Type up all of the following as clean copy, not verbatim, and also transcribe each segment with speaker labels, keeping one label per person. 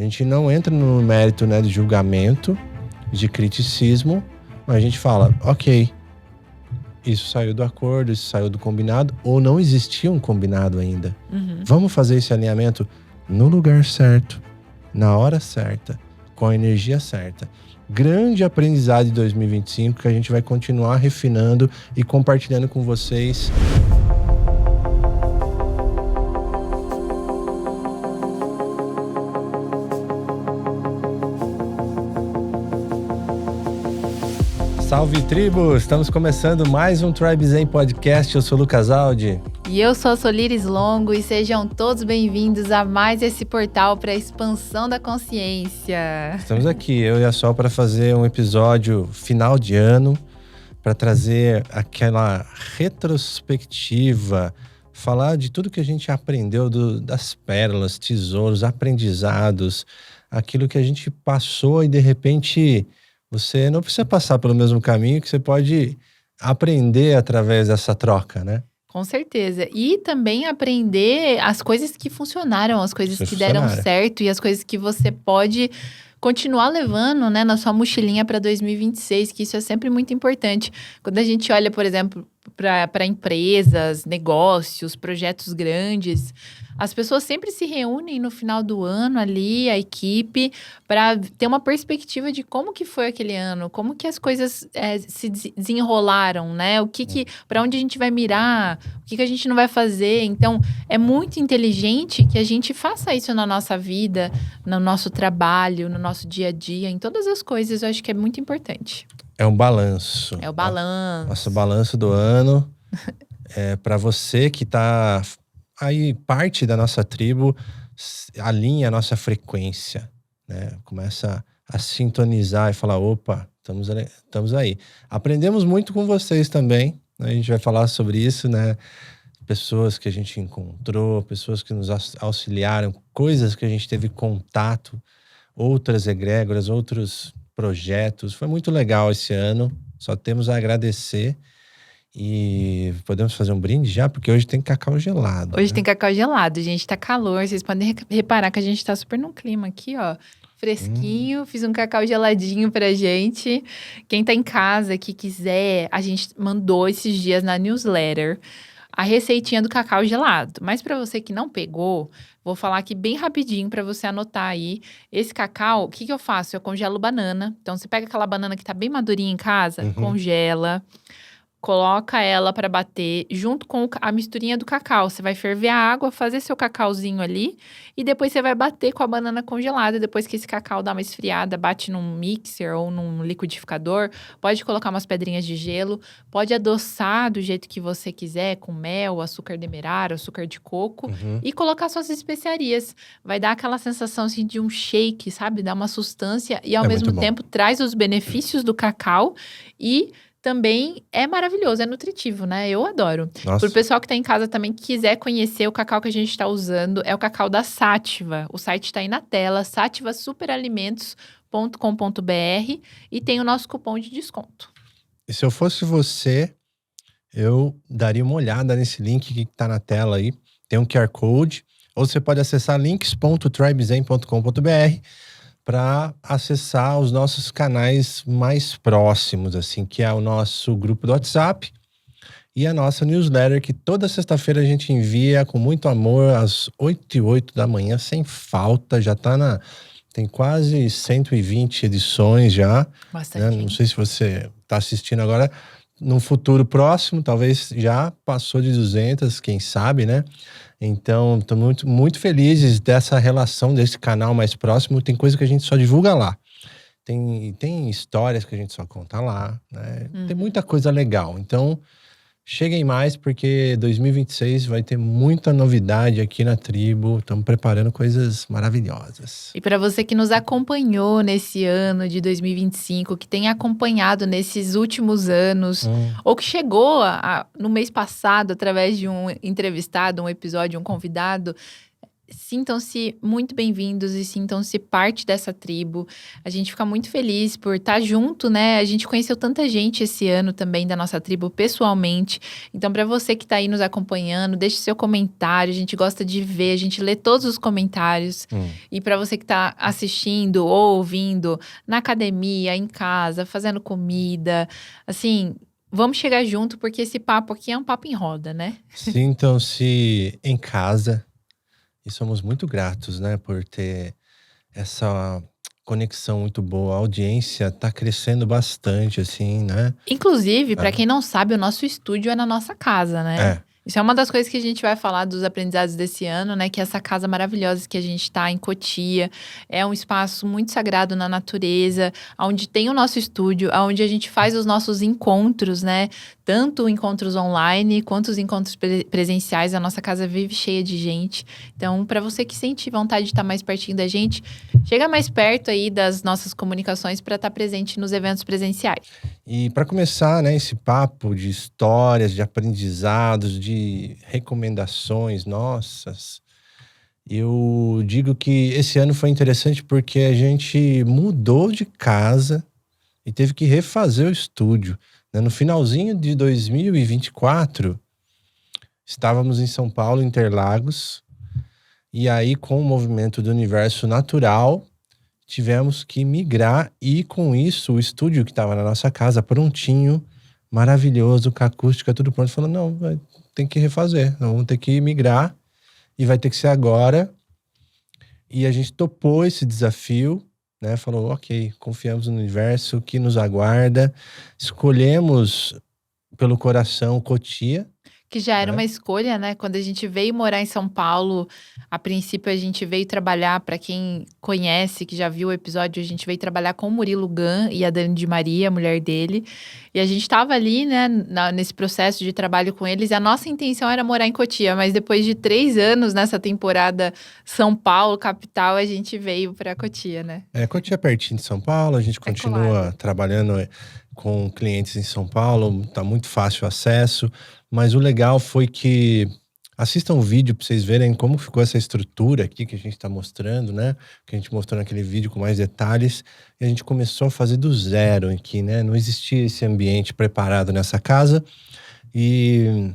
Speaker 1: A gente não entra no mérito, né, de julgamento, de criticismo, mas a gente fala, ok, isso saiu do acordo, isso saiu do combinado, ou não existia um combinado ainda. Vamos fazer esse alinhamento no lugar certo, na hora certa, com a energia certa. Grande aprendizado de 2025 que a gente vai continuar refinando e compartilhando com vocês. Salve, tribo! Estamos começando mais um Tribe Zen Podcast. Eu sou o Lucas Aldi.
Speaker 2: E eu sou a Solires Longo e sejam todos bem-vindos a mais esse portal para a expansão da consciência.
Speaker 1: Estamos aqui, eu e a Sol, para fazer um episódio final de ano, para trazer aquela retrospectiva, falar de tudo que a gente aprendeu, das pérolas, tesouros, aprendizados, aquilo que a gente passou e de repente você não precisa passar pelo mesmo caminho, que você pode aprender através dessa troca, né?
Speaker 2: Com certeza. E também aprender as coisas que funcionaram, as coisas que deram certo e as coisas que você pode continuar levando, né, na sua mochilinha para 2026, que isso é sempre muito importante. Quando a gente olha, por exemplo, para empresas, negócios, projetos grandes, as pessoas sempre se reúnem no final do ano ali, a equipe, para ter uma perspectiva de como que foi aquele ano, como que as coisas se desenrolaram, né? Para onde a gente vai mirar, o que a gente não vai fazer. Então, é muito inteligente que a gente faça isso na nossa vida, no nosso trabalho, no nosso dia a dia, em todas as coisas. Eu acho que é muito importante.
Speaker 1: É um balanço.
Speaker 2: É o balanço.
Speaker 1: Nosso balanço do ano. Para você que está aí, parte da nossa tribo, alinha a nossa frequência, né? Começa a sintonizar e falar, opa, estamos aí. Aprendemos muito com vocês também, né? A gente vai falar sobre isso, né? Pessoas que a gente encontrou, pessoas que nos auxiliaram, coisas que a gente teve contato, outras egrégoras, outros projetos. Foi muito legal esse ano, só temos a agradecer. E podemos fazer um brinde já? Porque hoje tem cacau gelado.
Speaker 2: Hoje,
Speaker 1: né?
Speaker 2: tem cacau gelado, gente. Tá calor. Vocês podem reparar que a gente tá super num clima aqui, ó. Fresquinho. Fiz um cacau geladinho pra gente. Quem tá em casa, que quiser, a gente mandou esses dias na newsletter a receitinha do cacau gelado. Mas pra você que não pegou, vou falar aqui bem rapidinho pra você anotar aí. Esse cacau, o que eu faço? Eu congelo banana. Então, você pega aquela banana que tá bem madurinha em casa, congela. Coloca ela para bater junto com a misturinha do cacau. Você vai ferver a água, fazer seu cacauzinho ali e depois você vai bater com a banana congelada. Depois que esse cacau dá uma esfriada, bate num mixer ou num liquidificador. Pode colocar umas pedrinhas de gelo. Pode adoçar do jeito que você quiser, com mel, açúcar demerara, açúcar de coco. E colocar suas especiarias. Vai dar aquela sensação assim, de um shake, sabe? Dá uma sustância e ao mesmo tempo traz os benefícios do cacau e também é maravilhoso, é nutritivo, né? Eu adoro.
Speaker 1: Nossa.
Speaker 2: Pro pessoal que tá em casa também que quiser conhecer o cacau que a gente tá usando, é o cacau da Sativa. O site tá aí na tela, sativasuperalimentos.com.br e tem o nosso cupom de desconto.
Speaker 1: E se eu fosse você, eu daria uma olhada nesse link que tá na tela aí. Tem um QR Code, ou você pode acessar links.tribezen.com.br para acessar os nossos canais mais próximos, assim, que é o nosso grupo do WhatsApp e a nossa newsletter, que toda sexta-feira a gente envia com muito amor, às 8h08 da manhã, sem falta. Já tá tem quase 120 edições já.
Speaker 2: Bastante.
Speaker 1: Né? Não sei se você está assistindo agora. No futuro próximo, talvez já passou de 200, quem sabe, né? Então, estamos muito, muito felizes dessa relação, desse canal mais próximo. Tem coisa que a gente só divulga lá. Tem histórias que a gente só conta lá, né? Tem muita coisa legal. Então, cheguem mais, porque 2026 vai ter muita novidade aqui na tribo. Estamos preparando coisas maravilhosas.
Speaker 2: E para você que nos acompanhou nesse ano de 2025, que tem acompanhado nesses últimos anos, ou que chegou no mês passado através de um entrevistado, um episódio, um convidado, sintam-se muito bem-vindos e sintam-se parte dessa tribo. A gente fica muito feliz por estar junto, né? A gente conheceu tanta gente esse ano também da nossa tribo pessoalmente. Então, para você que está aí nos acompanhando, deixe seu comentário. A gente gosta de ver, a gente lê todos os comentários. E para você que está assistindo ou ouvindo na academia, em casa, fazendo comida, assim, vamos chegar junto porque esse papo aqui é um papo em roda, né?
Speaker 1: Sintam-se em casa. E somos muito gratos, né, por ter essa conexão muito boa. A audiência tá crescendo bastante, assim, né?
Speaker 2: Inclusive, para quem não sabe, o nosso estúdio é na nossa casa, né?
Speaker 1: É.
Speaker 2: Isso é uma das coisas que a gente vai falar dos aprendizados desse ano, né? Que é essa casa maravilhosa que a gente está em Cotia. É um espaço muito sagrado na natureza, onde tem o nosso estúdio, onde a gente faz os nossos encontros, né? Tanto encontros online quanto os encontros presenciais. A nossa casa vive cheia de gente. Então, para você que sente vontade de estar mais pertinho da gente, chega mais perto aí das nossas comunicações para estar presente nos eventos presenciais.
Speaker 1: E para começar, né, esse papo de histórias, de aprendizados, de recomendações nossas, eu digo que esse ano foi interessante porque a gente mudou de casa e teve que refazer o estúdio, né? No finalzinho de 2024, estávamos em São Paulo, Interlagos, e aí com o movimento do universo natural, tivemos que migrar e com isso o estúdio que estava na nossa casa prontinho, maravilhoso, com a acústica tudo pronto, falou, não, tem que refazer, vamos ter que migrar e vai ter que ser agora. E a gente topou esse desafio, né? Falou, ok, confiamos no universo que nos aguarda, escolhemos pelo coração Cotia.
Speaker 2: Que já era uma escolha, né? Quando a gente veio morar em São Paulo, a princípio a gente veio trabalhar, para quem conhece, que já viu o episódio, a gente veio trabalhar com o Murilo Gun e a Dani de Maria, a mulher dele. E a gente estava ali, né, nesse processo de trabalho com eles. E a nossa intenção era morar em Cotia, mas depois de 3 anos nessa temporada São Paulo, capital, a gente veio para Cotia, né?
Speaker 1: Cotia é pertinho de São Paulo, a gente continua trabalhando com clientes em São Paulo, tá muito fácil o acesso. Mas o legal foi que assistam o vídeo para vocês verem como ficou essa estrutura aqui que a gente está mostrando, né? Que a gente mostrou naquele vídeo com mais detalhes. E a gente começou a fazer do zero aqui, né? Não existia esse ambiente preparado nessa casa. E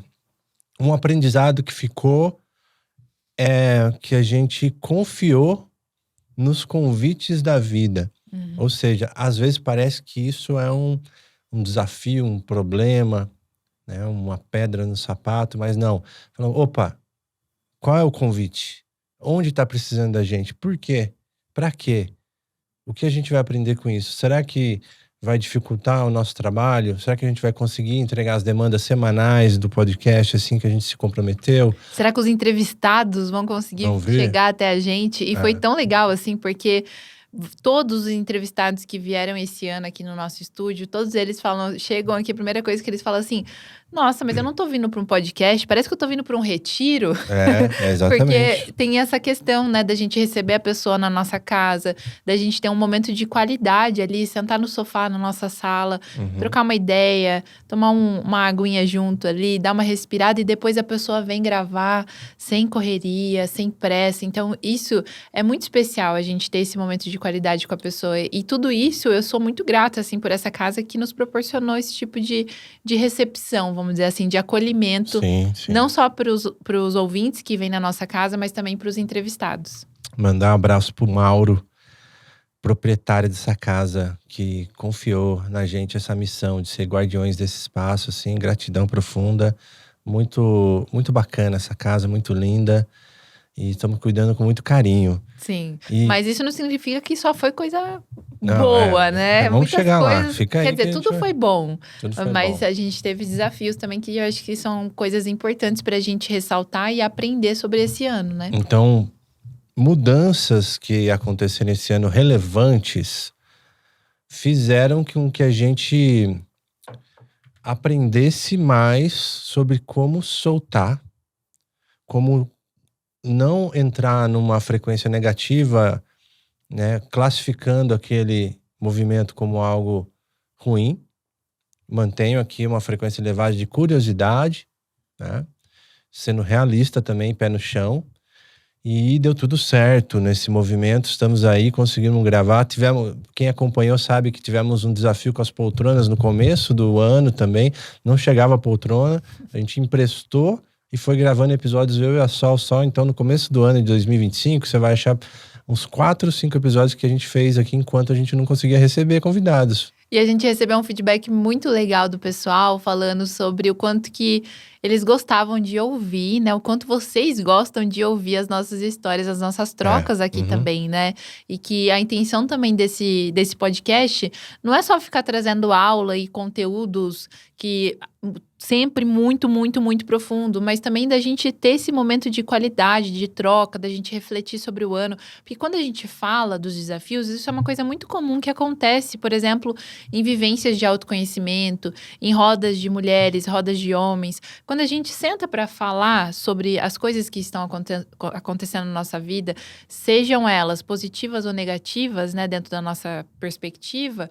Speaker 1: um aprendizado que ficou é que a gente confiou nos convites da vida. Ou seja, às vezes parece que isso é um desafio, um problema, né, uma pedra no sapato, mas não. Falam, opa, qual é o convite? Onde está precisando da gente? Por quê? Para quê? O que a gente vai aprender com isso? Será que vai dificultar o nosso trabalho? Será que a gente vai conseguir entregar as demandas semanais do podcast assim que a gente se comprometeu?
Speaker 2: Será que os entrevistados vão conseguir chegar até a gente? E foi tão legal, assim, porque todos os entrevistados que vieram esse ano aqui no nosso estúdio, todos eles chegam aqui, a primeira coisa que eles falam assim, nossa, mas eu não tô vindo para um podcast, parece que eu tô vindo para um retiro.
Speaker 1: Exatamente.
Speaker 2: Porque tem essa questão, né, da gente receber a pessoa na nossa casa, da gente ter um momento de qualidade ali, sentar no sofá na nossa sala, trocar uma ideia, tomar uma aguinha junto ali, dar uma respirada e depois a pessoa vem gravar sem correria, sem pressa. Então, isso é muito especial, a gente ter esse momento de qualidade com a pessoa. E tudo isso, eu sou muito grata, assim, por essa casa que nos proporcionou esse tipo de recepção, vamos dizer assim, de acolhimento.
Speaker 1: Sim.
Speaker 2: Não só para os ouvintes que vêm na nossa casa, mas também para os entrevistados.
Speaker 1: Mandar um abraço pro Mauro, proprietário dessa casa, que confiou na gente essa missão de ser guardiões desse espaço, assim, gratidão profunda. Muito, muito bacana essa casa, muito linda. E estamos cuidando com muito carinho.
Speaker 2: Sim, mas isso não significa que só foi coisa boa, né?
Speaker 1: Vamos
Speaker 2: muitas
Speaker 1: chegar
Speaker 2: coisas,
Speaker 1: lá. Fica aí
Speaker 2: quer dizer, tudo foi bom. Mas
Speaker 1: bom.
Speaker 2: A gente teve desafios também que eu acho que são coisas importantes para a gente ressaltar e aprender sobre esse ano, né?
Speaker 1: Então, mudanças que aconteceram esse ano relevantes fizeram com que a gente aprendesse mais sobre como soltar, como não entrar numa frequência negativa, né, classificando aquele movimento como algo ruim. Mantenho aqui uma frequência elevada de curiosidade, né, sendo realista também, pé no chão. E deu tudo certo nesse movimento. Estamos aí, conseguimos gravar. Quem acompanhou sabe que tivemos um desafio com as poltronas no começo do ano também. Não chegava a poltrona, a gente emprestou e foi gravando episódios eu e a Sol só. Então, no começo do ano de 2025, você vai achar uns 4, 5 episódios que a gente fez aqui enquanto a gente não conseguia receber convidados.
Speaker 2: E a gente recebeu um feedback muito legal do pessoal falando sobre o quanto que eles gostavam de ouvir, né? O quanto vocês gostam de ouvir as nossas histórias, as nossas trocas aqui também, né? E que a intenção também desse podcast não é só ficar trazendo aula e conteúdos que sempre muito, muito, muito profundo, mas também da gente ter esse momento de qualidade, de troca, da gente refletir sobre o ano. Porque quando a gente fala dos desafios, isso é uma coisa muito comum que acontece, por exemplo, em vivências de autoconhecimento, em rodas de mulheres, rodas de homens. Quando a gente senta para falar sobre as coisas que estão acontecendo na nossa vida, sejam elas positivas ou negativas, né, dentro da nossa perspectiva,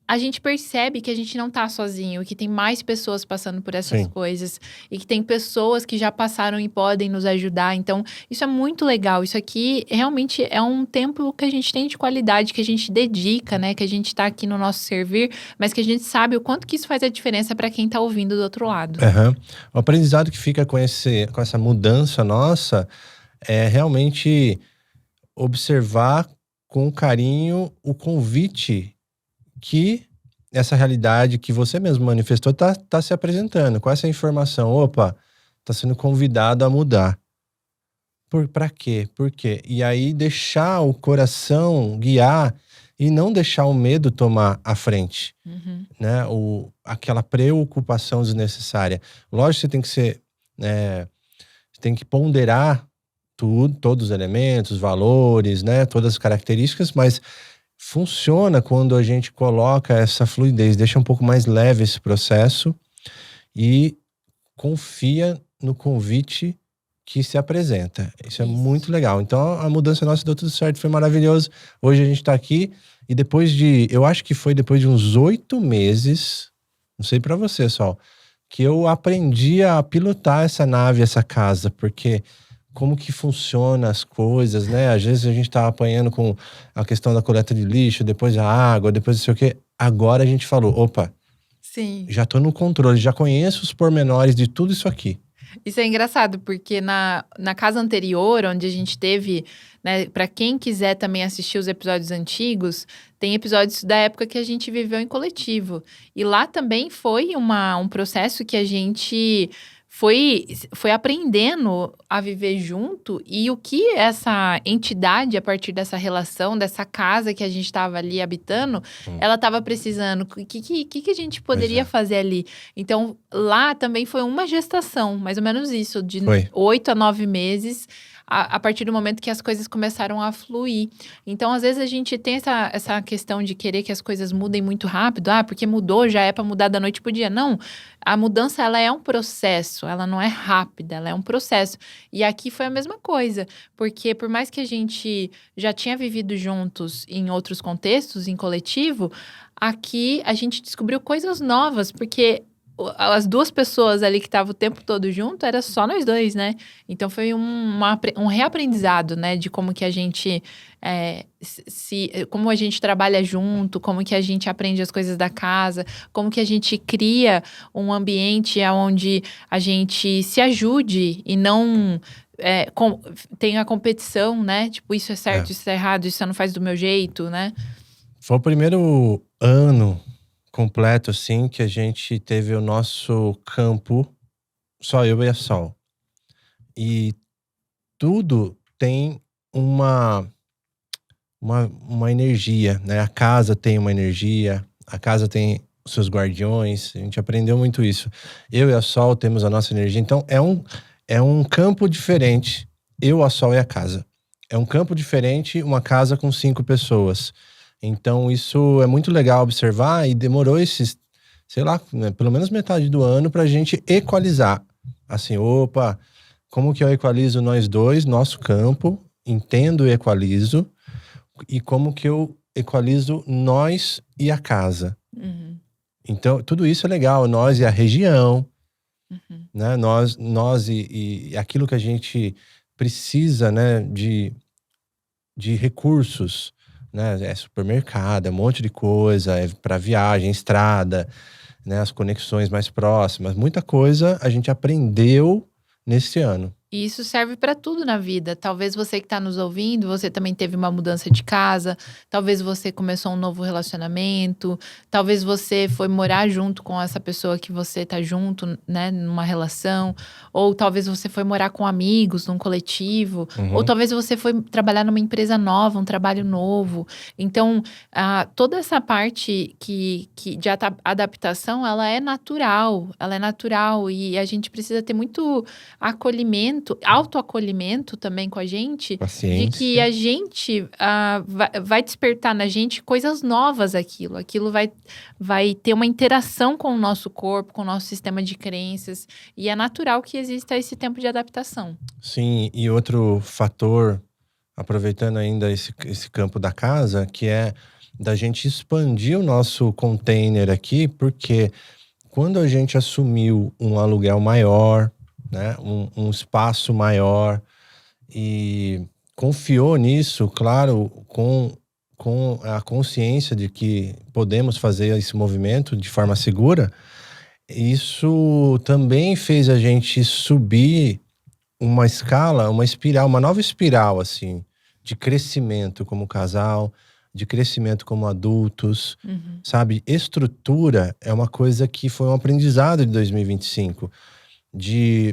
Speaker 2: a gente percebe que a gente não tá sozinho, que tem mais pessoas passando por essas coisas e que tem pessoas que já passaram e podem nos ajudar. Então, isso é muito legal. Isso aqui realmente é um tempo que a gente tem de qualidade, que a gente dedica, né? Que a gente tá aqui no nosso servir, mas que a gente sabe o quanto que isso faz a diferença para quem tá ouvindo do outro lado.
Speaker 1: O aprendizado que fica com essa mudança nossa é realmente observar com carinho o convite que essa realidade que você mesmo manifestou tá se apresentando. Com essa informação, opa, tá sendo convidado a mudar. Pra quê? Por quê? E aí deixar o coração guiar e não deixar o medo tomar a frente, né? Aquela preocupação desnecessária. Lógico que você tem que ser, você tem que ponderar todos os elementos, valores, né? Todas as características, mas funciona quando a gente coloca essa fluidez, deixa um pouco mais leve esse processo e confia no convite que se apresenta. Isso é muito legal. Então, a mudança nossa deu tudo certo, foi maravilhoso. Hoje a gente tá aqui e eu acho que foi depois de uns 8 meses, não sei pra você, Sol, que eu aprendi a pilotar essa nave, essa casa, porque como que funciona as coisas, né? Às vezes a gente tá apanhando com a questão da coleta de lixo, depois a água, depois não sei o quê. Agora a gente falou, opa, já tô no controle, já conheço os pormenores de tudo isso aqui.
Speaker 2: Isso é engraçado, porque na casa anterior, onde a gente teve, né, para quem quiser também assistir os episódios antigos, tem episódios da época que a gente viveu em coletivo. E lá também foi um processo que a gente foi aprendendo a viver junto, e o que essa entidade, a partir dessa relação, dessa casa que a gente estava ali habitando, ela estava precisando, o que a gente poderia fazer ali. Então, lá também foi uma gestação, mais ou menos isso, de 8 a 9 meses, a partir do momento que as coisas começaram a fluir. Então, às vezes, a gente tem essa questão de querer que as coisas mudem muito rápido. Porque mudou, já é para mudar da noite pro dia. Não, a mudança, ela é um processo, ela não é rápida, ela é um processo. E aqui foi a mesma coisa, porque por mais que a gente já tinha vivido juntos em outros contextos, em coletivo, aqui a gente descobriu coisas novas, porque as duas pessoas ali que estavam o tempo todo junto, era só nós dois, né? Então foi um reaprendizado, né? De como que a gente como a gente trabalha junto, como que a gente aprende as coisas da casa, como que a gente cria um ambiente onde a gente se ajude e não tenha a competição, né? Tipo, isso é certo, isso é errado, isso você não faz do meu jeito, né?
Speaker 1: Foi o primeiro ano completo, assim, que a gente teve o nosso campo, só eu e a Sol. E tudo tem uma energia, né? A casa tem uma energia, a casa tem os seus guardiões, a gente aprendeu muito isso. Eu e a Sol temos a nossa energia, então é um campo diferente, eu, a Sol e a casa. É um campo diferente, uma casa com 5 pessoas. Então, isso é muito legal observar e demorou sei lá, né, pelo menos metade do ano pra gente equalizar. Assim, opa, como que eu equalizo nós dois, nosso campo, entendo e equalizo, e como que eu equalizo nós e a casa. Então, tudo isso é legal, nós e a região, né? Nós e aquilo que a gente precisa, né, de recursos, né? É supermercado, é um monte de coisa, é para viagem, estrada, né? As conexões mais próximas. Muita coisa a gente aprendeu nesse ano.
Speaker 2: E isso serve para tudo na vida. Talvez você que está nos ouvindo, você também teve uma mudança de casa, talvez você começou um novo relacionamento, talvez você foi morar junto com essa pessoa que você tá junto, né, numa relação, ou talvez você foi morar com amigos, num coletivo, ou talvez você foi trabalhar numa empresa nova, um trabalho novo. Então, toda essa parte de adaptação, ela é natural e a gente precisa ter muito acolhimento, autoacolhimento também com a gente,
Speaker 1: Paciência.
Speaker 2: de que a gente vai despertar na gente coisas novas aquilo vai ter uma interação com o nosso corpo, com o nosso sistema de crenças, e é natural que exista esse tempo de adaptação.
Speaker 1: Sim, e outro fator, aproveitando ainda esse campo da casa, que é da gente expandir o nosso container aqui, porque quando a gente assumiu um aluguel maior, né, um espaço maior e confiou nisso, claro, com a consciência de que podemos fazer esse movimento de forma segura, isso também fez a gente subir uma escala, uma espiral, uma nova espiral, assim, de crescimento como casal, de crescimento como adultos, sabe? Estrutura é uma coisa que foi um aprendizado de 2025.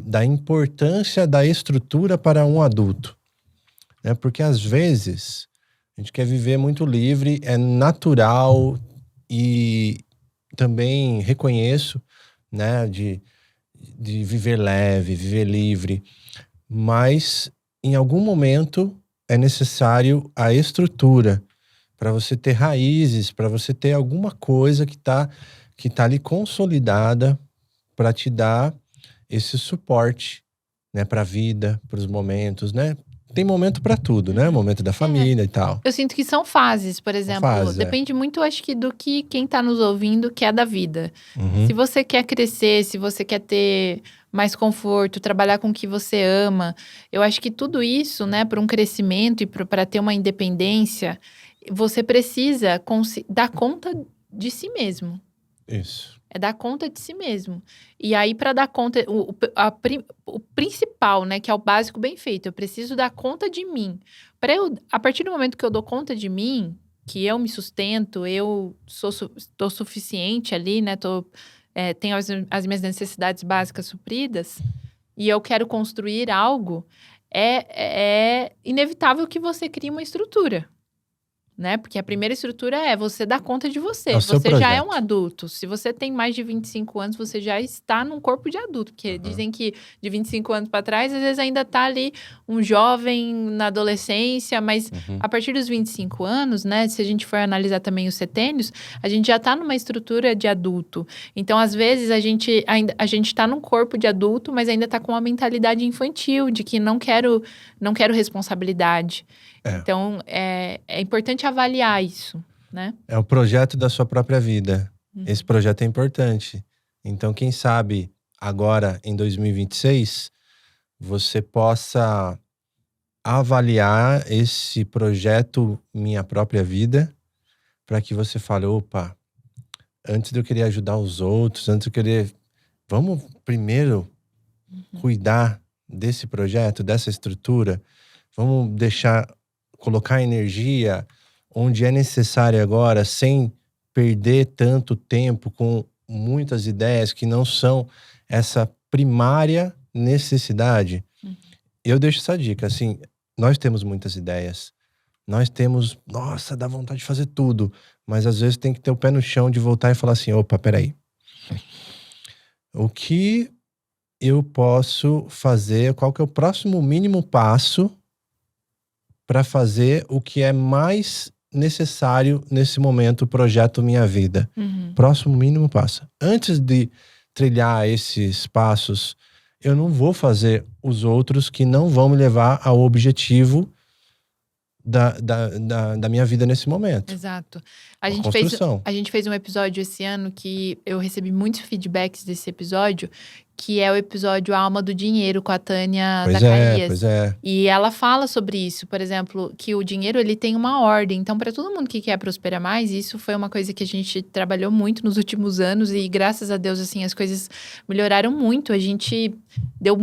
Speaker 1: Da importância da estrutura para um adulto, né? Porque às vezes a gente quer viver muito livre, é natural e também reconheço, né, de viver leve, viver livre, mas em algum momento é necessário a estrutura para você ter raízes, para você ter alguma coisa que tá ali consolidada para te dar esse suporte, né, para a vida, para os momentos, né? Tem momento para tudo, né? Momento da família e tal.
Speaker 2: Eu sinto que são fases, por exemplo. Depende muito, acho que, do que quem tá nos ouvindo quer da vida. Se você quer crescer, se você quer ter mais conforto, trabalhar com o que você ama, eu acho que tudo isso, né, para um crescimento e para ter uma independência, você precisa dar conta de si mesmo.
Speaker 1: Isso.
Speaker 2: É dar conta de si mesmo. E aí, para dar conta, o principal, né, que é o básico bem feito, eu preciso dar conta de mim. A partir do momento que eu dou conta de mim, que eu me sustento, eu estou suficiente ali, né, tenho as minhas necessidades básicas supridas, e eu quero construir algo, é inevitável que você crie uma estrutura. Né? Porque a primeira estrutura é você dar conta de você. Você já é um adulto. Se você tem mais de 25 anos, você já está num corpo de adulto. Porque dizem que de 25 anos para trás, às vezes ainda está ali um jovem na adolescência, mas a partir dos 25 anos, né? Se a gente for analisar também os setênios, a gente já está numa estrutura de adulto. Então, às vezes, a gente está num corpo de adulto, mas ainda está com uma mentalidade infantil, de que não quero responsabilidade. Então, é importante avaliar isso, né?
Speaker 1: É o projeto da sua própria vida. Esse projeto é importante. Então, quem sabe, agora, em 2026, você possa avaliar esse projeto Minha Própria Vida, para que você fale, opa, antes de eu querer ajudar os outros, antes de eu querer... Vamos primeiro cuidar desse projeto, dessa estrutura. Vamos colocar energia onde é necessário agora, sem perder tanto tempo com muitas ideias que não são essa primária necessidade. Eu deixo essa dica, assim, nós temos muitas ideias, nós temos, nossa, dá vontade de fazer tudo, mas às vezes tem que ter o pé no chão de voltar e falar assim, opa, peraí, o que eu posso fazer, qual que é o próximo mínimo passo para fazer o que é mais necessário nesse momento, o projeto Minha Vida. Próximo mínimo passo. Antes de trilhar esses passos, eu não vou fazer os outros que não vão me levar ao objetivo da minha vida nesse momento.
Speaker 2: Exato. A gente fez um episódio esse ano que eu recebi muitos feedbacks desse episódio, que é o episódio Alma do Dinheiro, com a Tânia
Speaker 1: Pois
Speaker 2: Zacarias.
Speaker 1: pois é.
Speaker 2: E ela fala sobre isso, por exemplo, que o dinheiro ele tem uma ordem. Então, para todo mundo que quer prosperar mais, isso foi uma coisa que a gente trabalhou muito nos últimos anos e graças a Deus, assim, as coisas melhoraram muito. A gente deu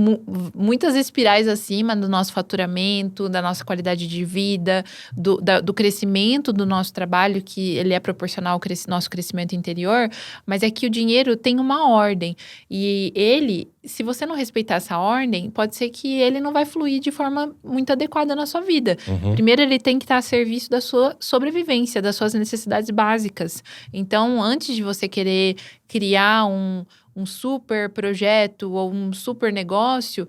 Speaker 2: muitas espirais acima do nosso faturamento, da nossa qualidade de vida, do crescimento do nosso trabalho, que ele é proporcional ao nosso crescimento interior, mas é que o dinheiro tem uma ordem. E ele, se você não respeitar essa ordem, pode ser que ele não vai fluir de forma muito adequada na sua vida. Primeiro, ele tem que estar a serviço da sua sobrevivência, das suas necessidades básicas. Então, antes de você querer criar um super projeto ou um super negócio,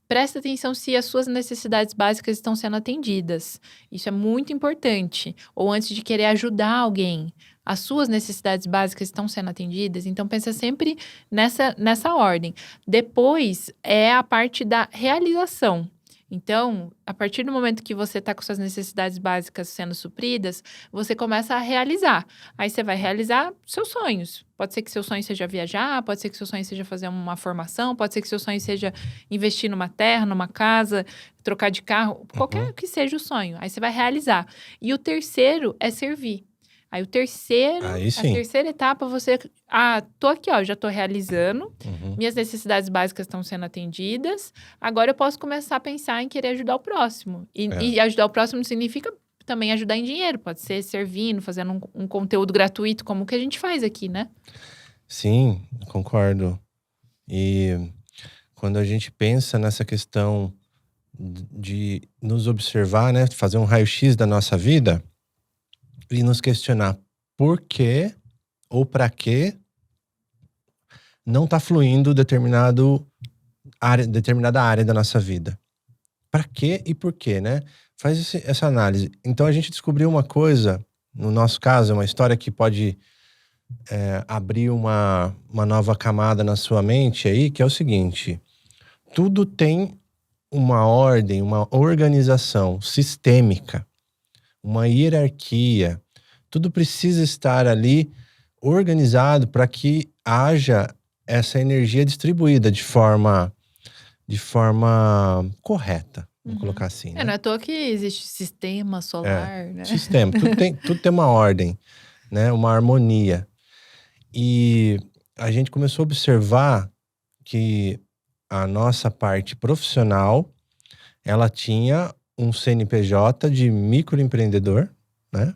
Speaker 2: presta atenção se as suas necessidades básicas estão sendo atendidas. Isso é muito importante. Ou antes de querer ajudar alguém, as suas necessidades básicas estão sendo atendidas? Então, pensa sempre nessa ordem. Depois, é a parte da realização. Então, a partir do momento que você está com suas necessidades básicas sendo supridas, você começa a realizar. Aí você vai realizar seus sonhos. Pode ser que seu sonho seja viajar, pode ser que seu sonho seja fazer uma formação, pode ser que seu sonho seja investir numa terra, numa casa, trocar de carro, qualquer que seja o sonho. Aí você vai realizar. E o terceiro é servir. Aí a terceira etapa, você... tô aqui, já tô realizando. Minhas necessidades básicas estão sendo atendidas. Agora eu posso começar a pensar em querer ajudar o próximo. E ajudar o próximo significa também ajudar em dinheiro. Pode ser servindo, fazendo um conteúdo gratuito, como o que a gente faz aqui, né?
Speaker 1: Sim, concordo. E quando a gente pensa nessa questão de nos observar, né? Fazer um raio-x da nossa vida... e nos questionar por que ou para que não está fluindo determinada área da nossa vida. Para que e por quê, né? Faz essa análise. Então a gente descobriu uma coisa, no nosso caso, uma história que pode abrir uma nova camada na sua mente aí, que é o seguinte: tudo tem uma ordem, uma organização sistêmica, uma hierarquia. Tudo precisa estar ali organizado para que haja essa energia distribuída de forma correta, vamos colocar assim, né?
Speaker 2: Não é à toa que existe sistema solar, né?
Speaker 1: Sistema, tudo tem uma ordem, né? Uma harmonia. E a gente começou a observar que a nossa parte profissional, ela tinha um CNPJ de microempreendedor, né?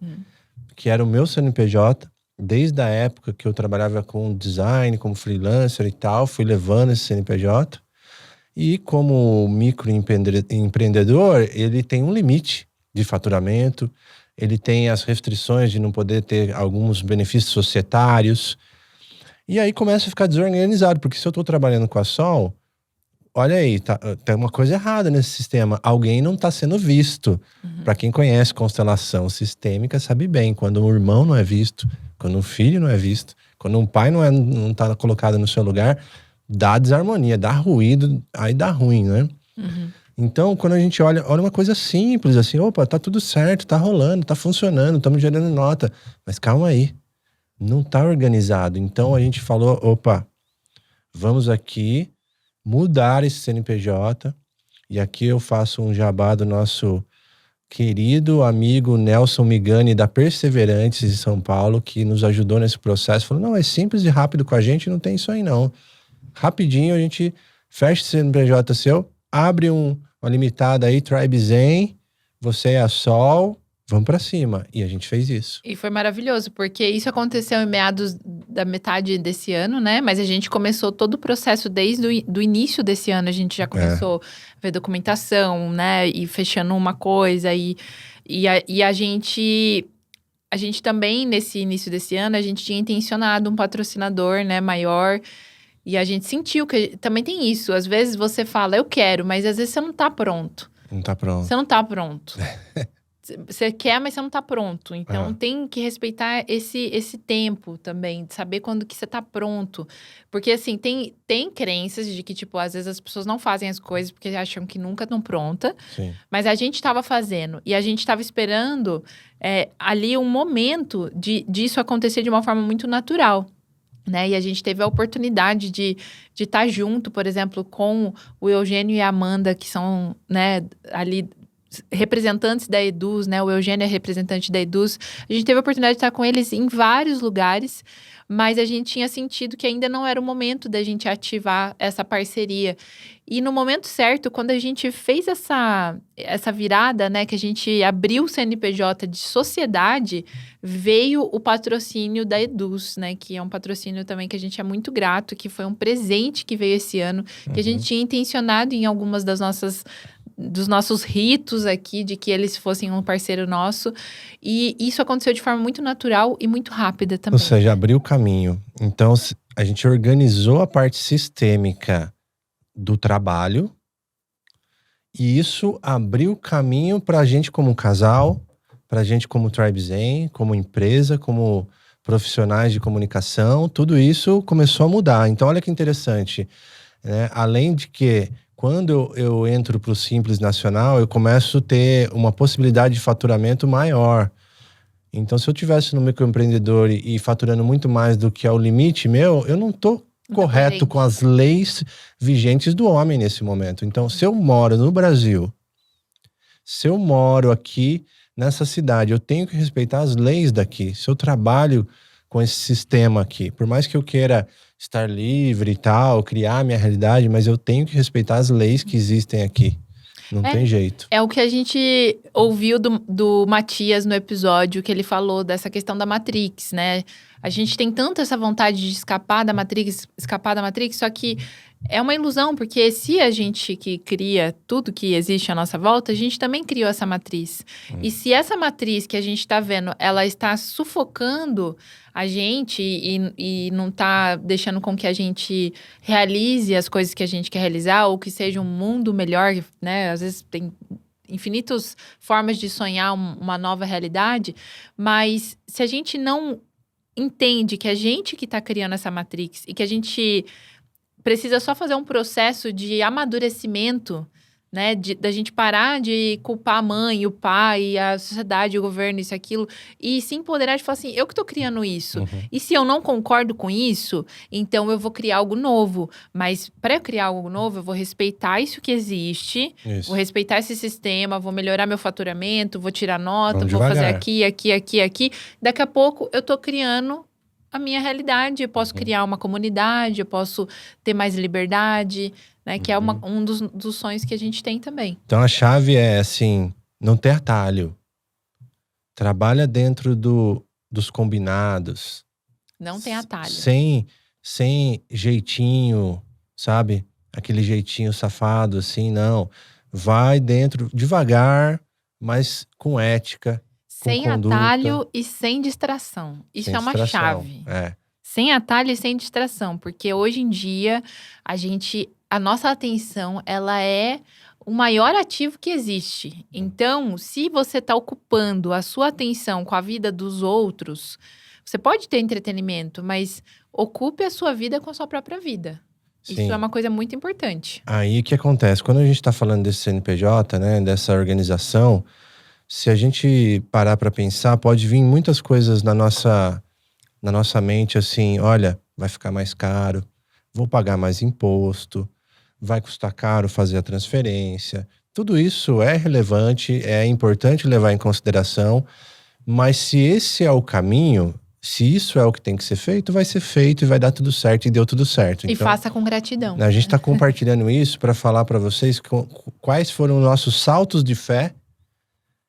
Speaker 1: Que era o meu CNPJ, desde a época que eu trabalhava com design, como freelancer e tal, fui levando esse CNPJ. E como microempreendedor, ele tem um limite de faturamento, ele tem as restrições de não poder ter alguns benefícios societários. E aí começa a ficar desorganizado, porque se eu estou trabalhando com a Sol, olha aí, tem uma coisa errada nesse sistema. Alguém não está sendo visto. Para quem conhece constelação sistêmica, sabe bem. Quando um irmão não é visto, quando um filho não é visto, quando um pai não está colocado no seu lugar, dá desarmonia, dá ruído, aí dá ruim, né? Então, quando a gente olha uma coisa simples, assim, opa, tá tudo certo, tá rolando, tá funcionando, estamos gerando nota. Mas calma aí, não tá organizado. Então, a gente falou, opa, vamos aqui mudar esse CNPJ. E aqui eu faço um jabá do nosso querido amigo Nelson Migani, da Perseverantes de São Paulo, que nos ajudou nesse processo. Falou, não, é simples e rápido com a gente, não tem isso aí não. Rapidinho a gente fecha esse CNPJ seu, abre uma limitada aí, Tribe Zen, você é a Sol, vamos pra cima. E a gente fez isso.
Speaker 2: E foi maravilhoso, porque isso aconteceu em meados da metade desse ano, né? Mas a gente começou todo o processo desde do início desse ano. A gente já começou a ver documentação, né? E fechando uma coisa. E a gente também, nesse início desse ano, a gente tinha intencionado um patrocinador, né? Maior. E a gente sentiu que também tem isso. Às vezes você fala, eu quero, mas às vezes você não tá pronto.
Speaker 1: Não tá pronto.
Speaker 2: Você não tá pronto. Você quer, mas você não tá pronto. Então, tem que respeitar esse tempo também, de saber quando que você tá pronto. Porque, assim, tem crenças de que, tipo, às vezes as pessoas não fazem as coisas porque acham que nunca estão prontas.
Speaker 1: Sim.
Speaker 2: Mas a gente tava fazendo. E a gente tava esperando ali um momento disso acontecer de uma forma muito natural. né? E a gente teve a oportunidade de estar junto, por exemplo, com o Eugênio e a Amanda, que são, né, ali representantes da Eduz, né? O Eugênio é representante da Eduz. A gente teve a oportunidade de estar com eles em vários lugares, mas a gente tinha sentido que ainda não era o momento da gente ativar essa parceria. E no momento certo, quando a gente fez essa virada, né, que a gente abriu o CNPJ de sociedade, veio o patrocínio da Eduz, né, que é um patrocínio também que a gente é muito grato, que foi um presente que veio esse ano, que a gente tinha intencionado em algumas dos nossos ritos aqui, de que eles fossem um parceiro nosso. E isso aconteceu de forma muito natural e muito rápida também.
Speaker 1: Ou seja, abriu o caminho. Então, a gente organizou a parte sistêmica do trabalho. E isso abriu o caminho para a gente como casal, para a gente como Tribe Zen, como empresa, como profissionais de comunicação. Tudo isso começou a mudar. Então, olha que interessante, né? Além de que quando eu entro para o Simples Nacional, eu começo a ter uma possibilidade de faturamento maior. Então, se eu tivesse no microempreendedor e faturando muito mais do que é o limite meu, eu não estou correto com as leis vigentes do homem nesse momento. Então, se eu moro no Brasil, se eu moro aqui nessa cidade, eu tenho que respeitar as leis daqui. Se eu trabalho com esse sistema aqui, por mais que eu queira estar livre e tal, criar minha realidade, mas eu tenho que respeitar as leis que existem aqui. Não tem jeito.
Speaker 2: É o que a gente ouviu do Matias no episódio, que ele falou dessa questão da Matrix, né? A gente tem tanto essa vontade de escapar da Matrix, só que é uma ilusão, porque se a gente que cria tudo que existe à nossa volta, a gente também criou essa matriz. E se essa matriz que a gente está vendo, ela está sufocando a gente e não está deixando com que a gente realize as coisas que a gente quer realizar, ou que seja um mundo melhor, né? Às vezes tem infinitas formas de sonhar uma nova realidade, mas se a gente não entende que a gente que está criando essa matrix e que a gente precisa só fazer um processo de amadurecimento, né? Da gente parar de culpar a mãe, o pai, a sociedade, o governo, isso e aquilo, e se empoderar de falar assim, eu que tô criando isso. E se eu não concordo com isso, então eu vou criar algo novo. Mas para eu criar algo novo, eu vou respeitar isso que existe, vou respeitar esse sistema, vou melhorar meu faturamento, vou tirar nota, vou fazer aqui. Daqui a pouco eu tô criando a minha realidade, eu posso criar uma comunidade, eu posso ter mais liberdade, né? Que é um dos sonhos que a gente tem também.
Speaker 1: Então a chave é assim, não ter atalho. Trabalha dentro dos combinados.
Speaker 2: Não tem atalho.
Speaker 1: Sem jeitinho, sabe? Aquele jeitinho safado, assim, não. Vai dentro, devagar, mas com ética.
Speaker 2: Sem atalho e sem distração. Isso é uma chave. Sem atalho e sem distração. Porque hoje em dia, a nossa atenção, ela é o maior ativo que existe. Então, se você está ocupando a sua atenção com a vida dos outros, você pode ter entretenimento, mas ocupe a sua vida com a sua própria vida. Sim. Isso é uma coisa muito importante.
Speaker 1: Aí, o que acontece? Quando a gente está falando desse CNPJ, né, dessa organização, se a gente parar para pensar, pode vir muitas coisas na nossa mente, assim, olha, vai ficar mais caro, vou pagar mais imposto, vai custar caro fazer a transferência. Tudo isso é relevante, é importante levar em consideração, mas se esse é o caminho, se isso é o que tem que ser feito, vai ser feito e vai dar tudo certo e deu tudo certo.
Speaker 2: E então, faça com gratidão.
Speaker 1: A gente está compartilhando isso para falar para vocês quais foram os nossos saltos de fé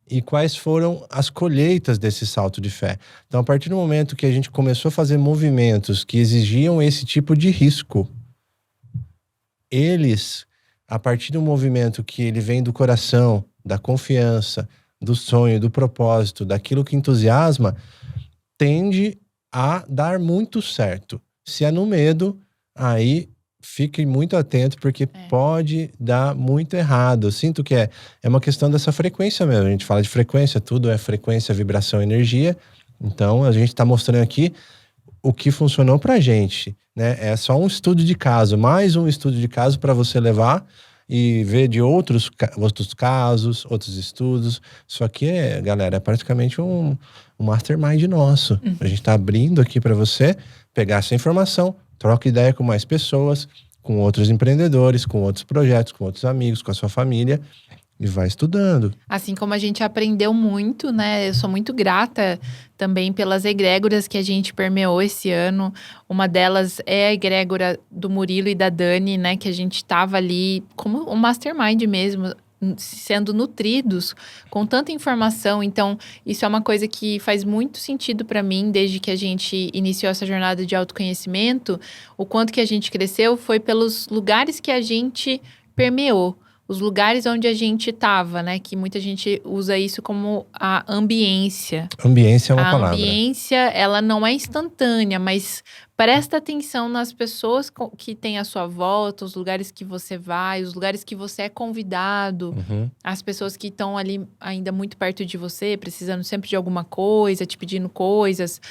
Speaker 1: e quais foram as colheitas desse salto de fé. Então, a partir do momento que a gente começou a fazer movimentos que exigiam esse tipo de risco, eles, a partir do movimento que ele vem do coração, da confiança, do sonho, do propósito, daquilo que entusiasma, tende a dar muito certo. Se é no medo, aí fique muito atento, porque pode dar muito errado. Eu sinto que é uma questão dessa frequência mesmo. A gente fala de frequência, tudo é frequência, vibração, energia. Então, a gente está mostrando aqui o que funcionou pra gente, né? É só um estudo de caso, mais um estudo de caso para você levar e ver de outros casos, outros estudos. Isso aqui galera, é praticamente um um mastermind nosso. A gente está abrindo aqui para você pegar essa informação, troca ideia com mais pessoas, com outros empreendedores, com outros projetos, com outros amigos, com a sua família, e vai estudando.
Speaker 2: Assim como a gente aprendeu muito, né? Eu sou muito grata também pelas egrégoras que a gente permeou esse ano. Uma delas é a egrégora do Murilo e da Dani, né? Que a gente tava ali como um mastermind mesmo, sendo nutridos com tanta informação. Então, isso é uma coisa que faz muito sentido para mim desde que a gente iniciou essa jornada de autoconhecimento. O quanto que a gente cresceu foi pelos lugares que a gente permeou. Os lugares onde a gente estava, né? Que muita gente usa isso como a ambiência.
Speaker 1: Ambiência é uma
Speaker 2: A
Speaker 1: palavra.
Speaker 2: ambiência, ela não é instantânea, mas presta atenção nas pessoas que tem à sua volta, os lugares que você vai, os lugares que você é convidado, as pessoas que estão ali ainda muito perto de você, precisando sempre de alguma coisa, te pedindo coisas.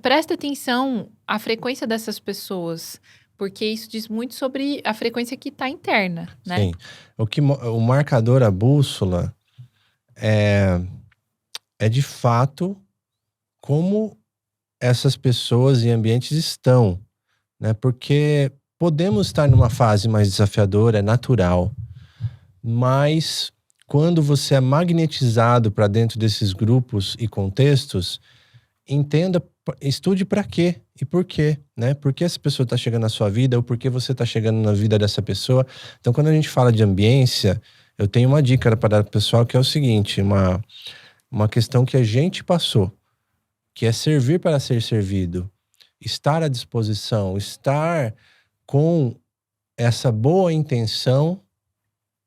Speaker 2: Presta atenção à frequência dessas pessoas. Porque isso diz muito sobre a frequência que está interna, né?
Speaker 1: Sim. O marcador, a bússola, é de fato como essas pessoas e ambientes estão, né? Porque podemos estar numa fase mais desafiadora, é natural. Mas quando você é magnetizado para dentro desses grupos e contextos, entenda, estude para quê e por quê, né? Por que essa pessoa está chegando na sua vida ou por que você está chegando na vida dessa pessoa. Então, quando a gente fala de ambiência, eu tenho uma dica para dar pro pessoal que é o seguinte, uma questão que a gente passou, que é servir para ser servido, estar à disposição, estar com essa boa intenção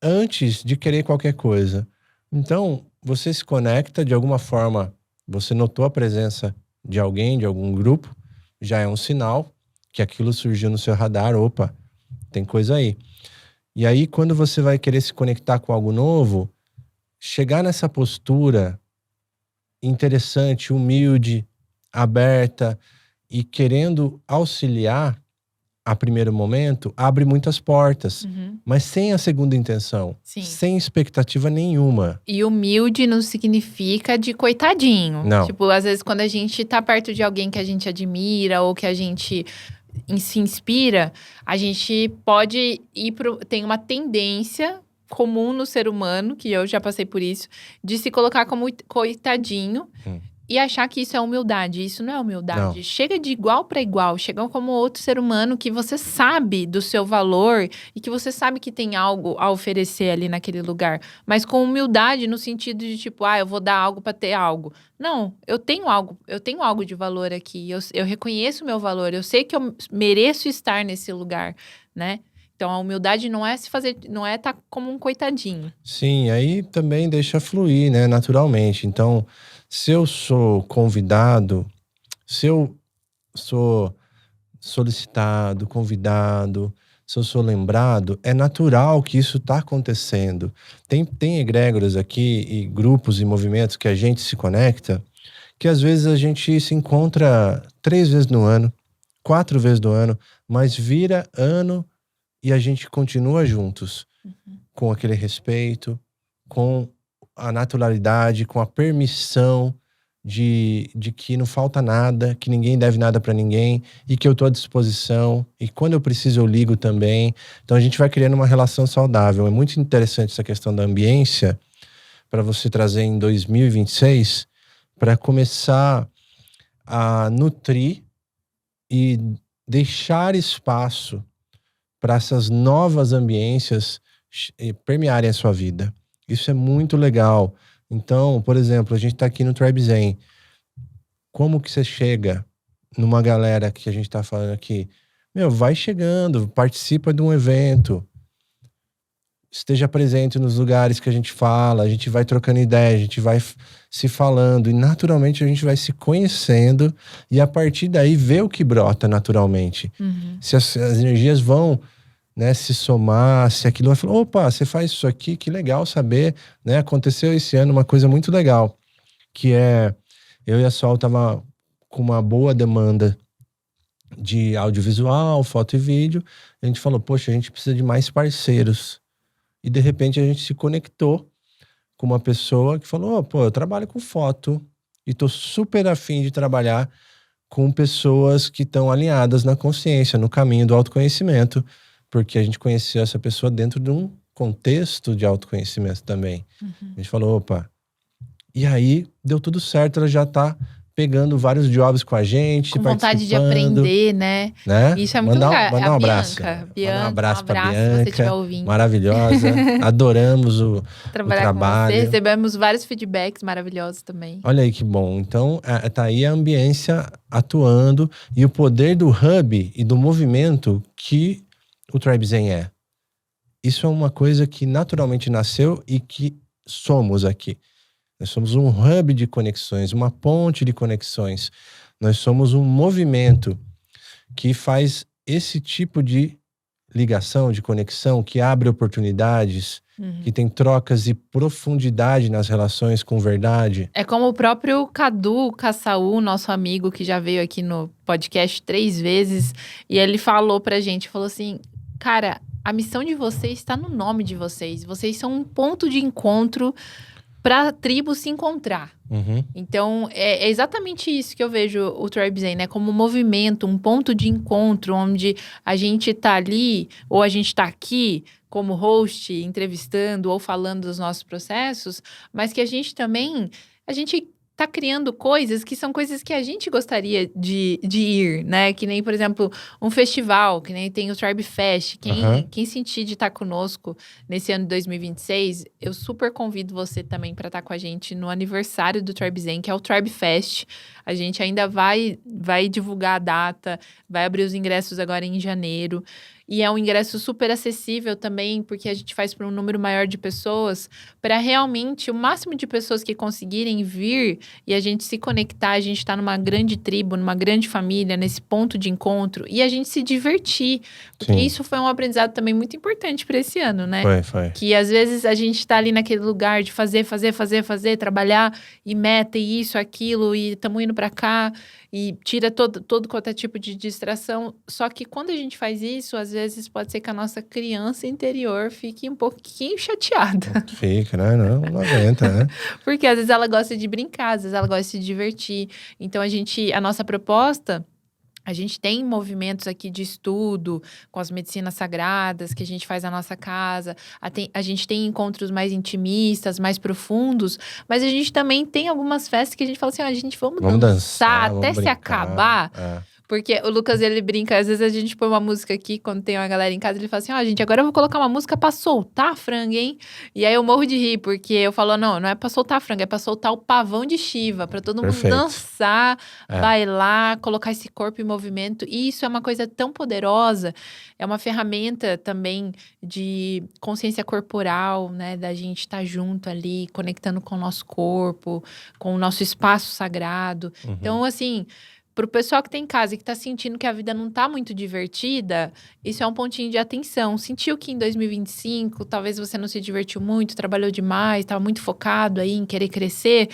Speaker 1: antes de querer qualquer coisa. Então, você se conecta de alguma forma, você notou a presença de alguém, de algum grupo, já é um sinal que aquilo surgiu no seu radar, opa, tem coisa aí. E aí, quando você vai querer se conectar com algo novo, chegar nessa postura interessante, humilde, aberta e querendo auxiliar a primeiro momento, abre muitas portas, mas sem a segunda intenção, sem expectativa nenhuma.
Speaker 2: E humilde não significa de coitadinho.
Speaker 1: Não.
Speaker 2: Tipo, às vezes quando a gente tá perto de alguém que a gente admira ou que a gente se inspira, a gente pode ir tem uma tendência comum no ser humano, que eu já passei por isso, de se colocar como coitadinho. E achar que isso é humildade. Isso não é humildade.
Speaker 1: Não.
Speaker 2: Chega de igual para igual. Chega como outro ser humano que você sabe do seu valor e que você sabe que tem algo a oferecer ali naquele lugar. Mas com humildade no sentido de tipo, eu vou dar algo para ter algo. Não, eu tenho algo de valor aqui. Eu reconheço o meu valor. Eu sei que eu mereço estar nesse lugar, né? Então, a humildade não é não é estar como um coitadinho.
Speaker 1: Sim, aí também deixa fluir, né, naturalmente. Então, se eu sou convidado, se eu sou solicitado, convidado, se eu sou lembrado, é natural que isso está acontecendo. Tem egrégoras aqui e grupos e movimentos que a gente se conecta, que às vezes a gente se encontra 3 vezes no ano, 4 vezes no ano, mas vira ano e a gente continua juntos, com aquele respeito, com a naturalidade, com a permissão de que não falta nada, que ninguém deve nada para ninguém e que eu tô à disposição e quando eu preciso eu ligo também. Então a gente vai criando uma relação saudável. É muito interessante essa questão da ambiência para você trazer em 2026 para começar a nutrir e deixar espaço para essas novas ambiências permearem a sua vida. Isso é muito legal. Então, por exemplo, a gente está aqui no Tribe Zen. Como que você chega numa galera que a gente está falando aqui? Vai chegando, participa de um evento, esteja presente nos lugares que a gente fala, a gente vai trocando ideia, a gente vai se falando e naturalmente a gente vai se conhecendo e a partir daí ver o que brota naturalmente. Se as energias vão, né, se somar, se aquilo vai falar, opa, você faz isso aqui, que legal saber, né? Aconteceu esse ano uma coisa muito legal, que eu e a Sol tava com uma boa demanda de audiovisual, foto e vídeo, a gente falou, poxa, a gente precisa de mais parceiros. E de repente a gente se conectou com uma pessoa que falou, pô, eu trabalho com foto, e tô super afim de trabalhar com pessoas que estão alinhadas na consciência, no caminho do autoconhecimento, porque a gente conheceu essa pessoa dentro de um contexto de autoconhecimento também. A gente falou, opa, e aí deu tudo certo, ela já tá pegando vários jobs com a gente,
Speaker 2: Com vontade de
Speaker 1: participando,
Speaker 2: aprender, né?
Speaker 1: né?
Speaker 2: Isso é muito
Speaker 1: Mandar
Speaker 2: legal.
Speaker 1: mandar
Speaker 2: A
Speaker 1: um abraço.
Speaker 2: Bianca.
Speaker 1: Mandar um abraço pra
Speaker 2: Se você estiver
Speaker 1: Bianca,
Speaker 2: ouvindo.
Speaker 1: maravilhosa. Adoramos o
Speaker 2: Trabalhar com você.
Speaker 1: trabalho.
Speaker 2: Recebemos vários feedbacks maravilhosos também.
Speaker 1: Olha aí que bom. Então, tá aí a ambiência atuando e o poder do hub e do movimento que o Tribe Zen é. Isso é uma coisa que naturalmente nasceu e que somos aqui. Nós somos um hub de conexões, uma ponte de conexões. Nós somos um movimento que faz esse tipo de ligação, de conexão, que abre oportunidades, que tem trocas e profundidade nas relações com verdade.
Speaker 2: É como o próprio Cadu Caçaú, nosso amigo que já veio aqui no podcast 3 vezes, e ele falou pra gente, falou assim, cara, a missão de vocês está no nome de vocês. Vocês são um ponto de encontro para a tribo se encontrar. Então, é exatamente isso que eu vejo o Tribe Zen, né? Como um movimento, um ponto de encontro, onde a gente tá ali, ou a gente tá aqui, como host, entrevistando ou falando dos nossos processos, mas que a gente também, a gente tá criando coisas que são coisas que a gente gostaria de ir, né? Que nem, por exemplo, um festival, que nem tem o Tribe Fest. Quem sentir de estar conosco nesse ano de 2026, eu super convido você também para estar com a gente no aniversário do Tribe Zen, que é o Tribe Fest. A gente ainda vai divulgar a data, vai abrir os ingressos agora em janeiro. E é um ingresso super acessível também, porque a gente faz para um número maior de pessoas, para realmente o máximo de pessoas que conseguirem vir e a gente se conectar, a gente tá numa grande tribo, numa grande família, nesse ponto de encontro, e a gente se divertir. Porque isso foi um aprendizado também muito importante para esse ano, né?
Speaker 1: Foi.
Speaker 2: Que às vezes a gente tá ali naquele lugar de fazer, trabalhar, e meta, e isso, aquilo, e estamos indo para cá, e tira todo qualquer tipo de distração. Só que quando a gente faz isso, às vezes pode ser que a nossa criança interior fique um pouquinho chateada.
Speaker 1: Fica, né? Não aguenta, né?
Speaker 2: Porque às vezes ela gosta de brincar, às vezes ela gosta de se divertir. Então a nossa proposta, a gente tem movimentos aqui de estudo com as medicinas sagradas que a gente faz na nossa casa. A gente tem encontros mais intimistas, mais profundos. Mas a gente também tem algumas festas que a gente fala assim, a gente vamos dançar até se acabar. Porque o Lucas, ele brinca, às vezes a gente põe uma música aqui, quando tem uma galera em casa, ele fala assim, gente, agora eu vou colocar uma música pra soltar a franga, hein? E aí eu morro de rir, porque eu falo, não é pra soltar a franga, é pra soltar o pavão de Shiva, pra todo mundo dançar, bailar, colocar esse corpo em movimento. E isso é uma coisa tão poderosa, é uma ferramenta também de consciência corporal, né? Da gente estar junto ali, conectando com o nosso corpo, com o nosso espaço sagrado. Então, assim, pro pessoal que tem em casa e que tá sentindo que a vida não tá muito divertida, isso é um pontinho de atenção. Sentiu que em 2025, talvez você não se divertiu muito, trabalhou demais, tava muito focado aí em querer crescer,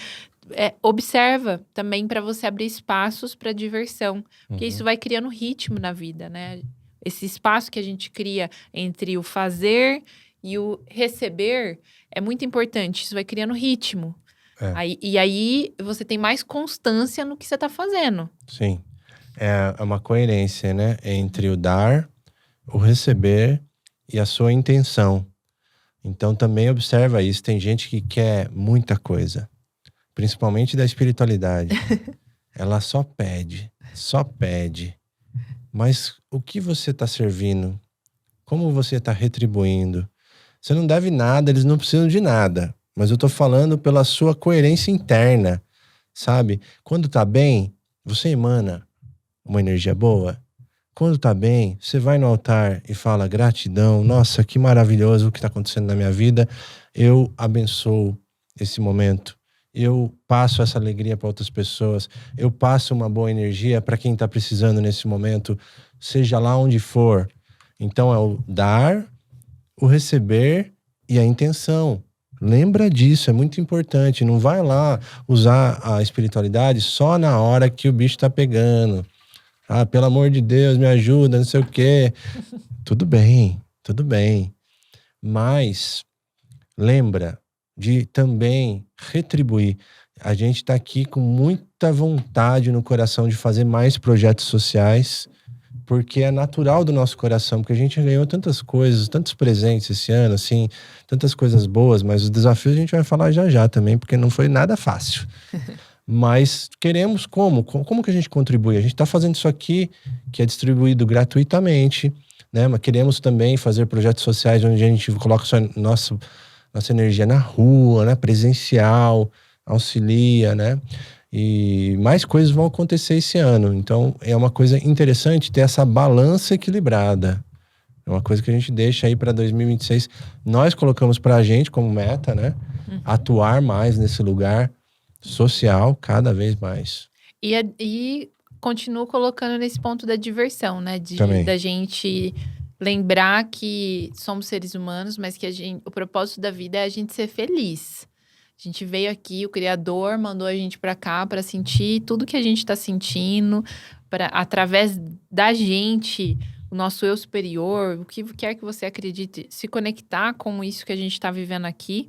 Speaker 2: observa também para você abrir espaços para diversão, porque isso vai criando ritmo na vida, né? Esse espaço que a gente cria entre o fazer e o receber é muito importante, isso vai criando ritmo. E aí você tem mais constância no que você tá fazendo.
Speaker 1: Sim. É uma coerência, né? Entre o dar, o receber e a sua intenção. Então também observa isso. Tem gente que quer muita coisa, principalmente da espiritualidade. Ela só pede. Mas o que você tá servindo? Como você tá retribuindo? Você não deve nada, eles não precisam de nada. Mas eu tô falando pela sua coerência interna, sabe? Quando tá bem, você emana uma energia boa. Quando tá bem, você vai no altar e fala gratidão. Nossa, que maravilhoso o que tá acontecendo na minha vida. Eu abençoo esse momento. Eu passo essa alegria para outras pessoas. Eu passo uma boa energia para quem tá precisando nesse momento, seja lá onde for. Então é o dar, o receber e a intenção. Lembra disso, é muito importante. Não vai lá usar a espiritualidade só na hora que o bicho tá pegando. Pelo amor de Deus, me ajuda, não sei o quê. Tudo bem. Mas lembra de também retribuir. A gente está aqui com muita vontade no coração de fazer mais projetos sociais, porque é natural do nosso coração, porque a gente ganhou tantas coisas, tantos presentes esse ano, assim, tantas coisas boas, mas os desafios a gente vai falar já já também, porque não foi nada fácil. Mas queremos como que a gente contribui? A gente está fazendo isso aqui, que é distribuído gratuitamente, né? Mas queremos também fazer projetos sociais onde a gente coloca nossa energia na rua, né? Presencial, auxilia, né? E mais coisas vão acontecer esse ano. Então, é uma coisa interessante ter essa balança equilibrada. É uma coisa que a gente deixa aí para 2026. Nós colocamos para a gente como meta, né? Atuar mais nesse lugar social, cada vez mais.
Speaker 2: E continuo colocando nesse ponto da diversão, né?
Speaker 1: Também.
Speaker 2: Da gente lembrar que somos seres humanos, mas que o propósito da vida é a gente ser feliz. A gente veio aqui, o Criador mandou a gente para cá para sentir tudo que a gente está sentindo, para através da gente, o nosso eu superior, o que quer que você acredite, se conectar com isso que a gente está vivendo aqui,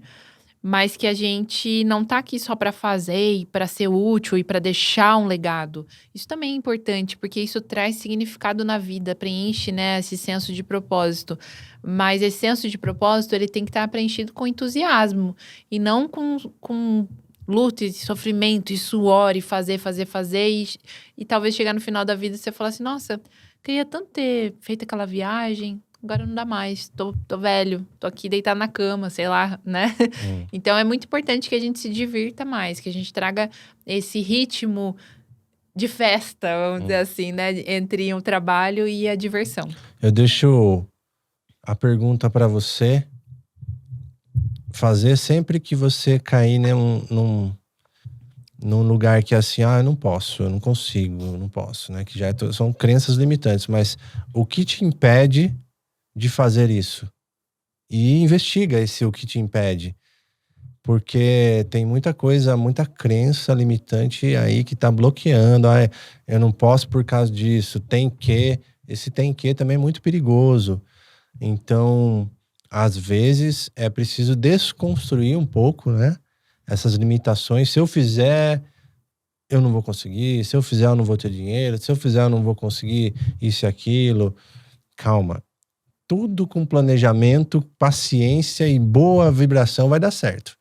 Speaker 2: mas que a gente não tá aqui só para fazer e para ser útil e para deixar um legado. Isso também é importante, porque isso traz significado na vida, preenche, né, esse senso de propósito. Mas esse senso de propósito, ele tem que estar preenchido com entusiasmo e não com luta e sofrimento e suor e fazer e talvez chegar no final da vida e você falar assim, nossa, queria tanto ter feito aquela viagem, agora não dá mais, tô velho, tô aqui deitado na cama, sei lá, né? Então é muito importante que a gente se divirta mais, que a gente traga esse ritmo de festa, vamos dizer assim, né? Entre o trabalho e a diversão.
Speaker 1: Eu deixo a pergunta para você fazer sempre que você cair num lugar que é assim, eu não posso, eu não consigo, eu não posso, né? Que já são crenças limitantes, mas o que te impede de fazer isso? E investiga o que te impede. Porque tem muita coisa, muita crença limitante aí que tá bloqueando. Eu não posso por causa disso, tem que. Esse tem que também é muito perigoso. Então, às vezes, é preciso desconstruir um pouco, né? Essas limitações. Se eu fizer, eu não vou conseguir. Se eu fizer, eu não vou ter dinheiro. Se eu fizer, eu não vou conseguir isso e aquilo. Calma. Tudo com planejamento, paciência e boa vibração vai dar certo.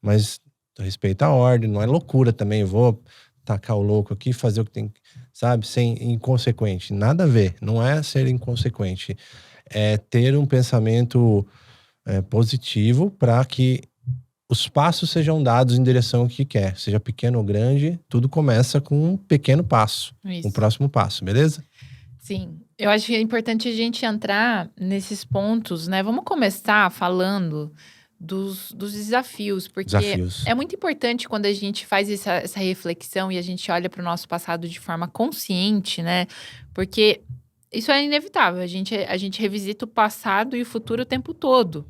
Speaker 1: Mas respeita a ordem, não é loucura também. Eu vou tacar o louco aqui, fazer o que tem, sabe? Sem inconsequente. Nada a ver. Não é ser inconsequente. É ter um pensamento positivo para que os passos sejam dados em direção ao que quer. Seja pequeno ou grande, tudo começa com um pequeno passo.
Speaker 2: Isso.
Speaker 1: Um próximo passo, beleza?
Speaker 2: Sim. Eu acho que é importante a gente entrar nesses pontos, né? Vamos começar falando dos desafios, porque é muito importante quando a gente faz essa reflexão e a gente olha para o nosso passado de forma consciente, né? Porque isso é inevitável, a gente revisita o passado e o futuro o tempo todo,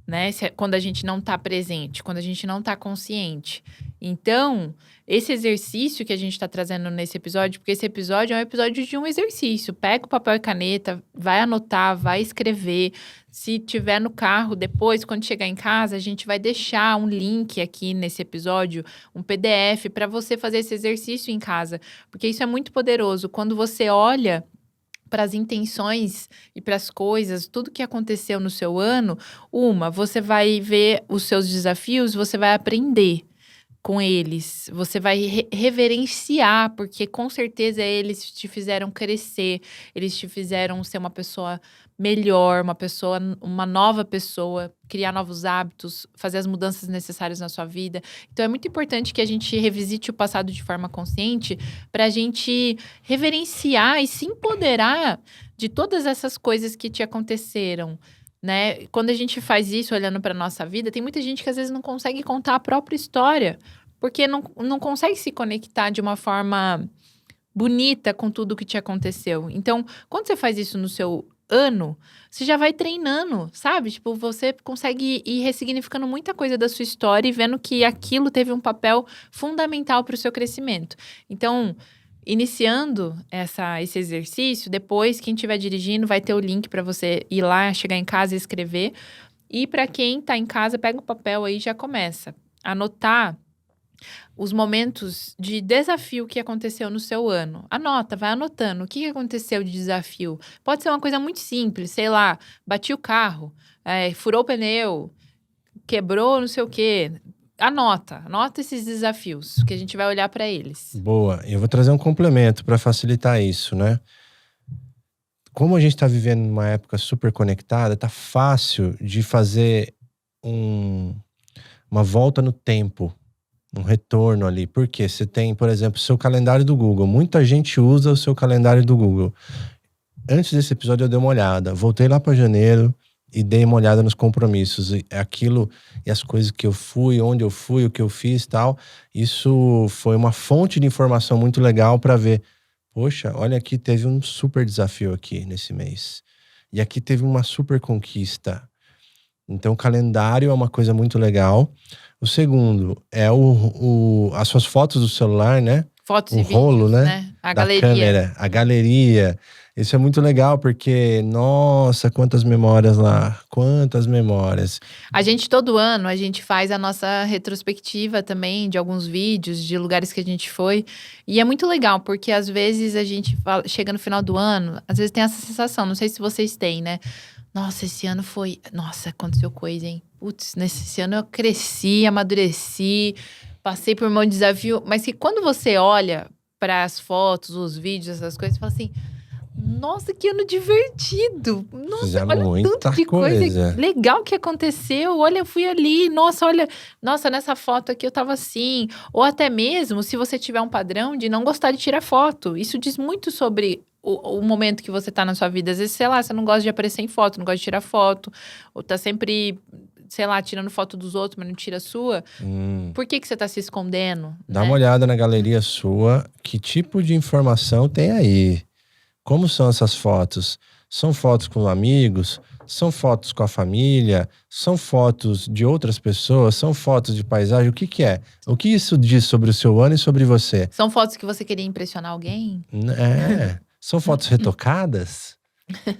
Speaker 2: né? Quando a gente não está presente, quando a gente não está consciente. Então, esse exercício que a gente está trazendo nesse episódio, porque esse episódio é um episódio de um exercício. Pega o papel e caneta, vai anotar, vai escrever. Se tiver no carro, depois, quando chegar em casa, a gente vai deixar um link aqui nesse episódio, um PDF, para você fazer esse exercício em casa. Porque isso é muito poderoso. Quando você olha para as intenções e para as coisas, tudo que aconteceu no seu ano, você vai ver os seus desafios, você vai aprender com eles, você vai reverenciar, porque com certeza eles te fizeram crescer, eles te fizeram ser uma pessoa melhor, uma nova pessoa, criar novos hábitos, fazer as mudanças necessárias na sua vida. Então é muito importante que a gente revisite o passado de forma consciente para a gente reverenciar e se empoderar de todas essas coisas que te aconteceram, né? Quando a gente faz isso olhando para nossa vida, tem muita gente que às vezes não consegue contar a própria história, porque não consegue se conectar de uma forma bonita com tudo que te aconteceu. Então, quando você faz isso no seu ano, você já vai treinando, sabe? Tipo, você consegue ir ressignificando muita coisa da sua história e vendo que aquilo teve um papel fundamental para o seu crescimento. Então, iniciando esse exercício, depois quem estiver dirigindo vai ter o link para você ir lá, chegar em casa e escrever. E para quem está em casa, pega o papel aí e já começa a anotar os momentos de desafio que aconteceu no seu ano. Anota, vai anotando. O que aconteceu de desafio? Pode ser uma coisa muito simples, sei lá, bati o carro, furou o pneu, quebrou não sei o quê. Anota esses desafios, que a gente vai olhar para eles.
Speaker 1: Boa. Eu vou trazer um complemento para facilitar isso, né? Como a gente está vivendo numa época super conectada, tá fácil de fazer uma volta no tempo, um retorno ali. Porque você tem, por exemplo, o seu calendário do Google. Muita gente usa o seu calendário do Google. Antes desse episódio eu dei uma olhada. Voltei lá para janeiro e dei uma olhada nos compromissos. E aquilo e as coisas que eu fui, onde eu fui, o que eu fiz e tal. Isso foi uma fonte de informação muito legal para ver. Poxa, olha aqui, teve um super desafio aqui nesse mês. E aqui teve uma super conquista. Então, o calendário é uma coisa muito legal. O segundo é as suas fotos do celular, né?
Speaker 2: Fotos
Speaker 1: o
Speaker 2: e
Speaker 1: rolo,
Speaker 2: vídeos,
Speaker 1: né?
Speaker 2: A
Speaker 1: Da
Speaker 2: galeria.
Speaker 1: câmera, a galeria. Isso é muito legal, porque, nossa, quantas memórias lá. Quantas memórias.
Speaker 2: Todo ano, a gente faz a nossa retrospectiva também de alguns vídeos, de lugares que a gente foi. E é muito legal, porque às vezes a gente chega no final do ano, às vezes tem essa sensação, não sei se vocês têm, né? Nossa, esse ano foi... Nossa, aconteceu coisa, hein? Putz, nesse ano eu cresci, amadureci, passei por um monte de desafio. Mas que quando você olha para as fotos, os vídeos, essas coisas, você fala assim... Nossa, que ano divertido! Nossa,
Speaker 1: Fizemos
Speaker 2: olha
Speaker 1: muita
Speaker 2: tanto de coisa
Speaker 1: coisa.
Speaker 2: legal que aconteceu. Olha, eu fui ali. Nossa, olha. Nossa, nessa foto aqui eu tava assim. Ou até mesmo, se você tiver um padrão de não gostar de tirar foto. Isso diz muito sobre o momento que você tá na sua vida. Às vezes, sei lá, você não gosta de aparecer em foto, não gosta de tirar foto. Ou tá sempre, sei lá, tirando foto dos outros, mas não tira a sua. Por que você tá se escondendo?
Speaker 1: Dá uma olhada na galeria sua. Que tipo de informação tem aí? Como são essas fotos? São fotos com amigos? São fotos com a família? São fotos de outras pessoas? São fotos de paisagem? O que que é? O que isso diz sobre o seu ano e sobre você?
Speaker 2: São fotos que você queria impressionar alguém?
Speaker 1: São fotos retocadas?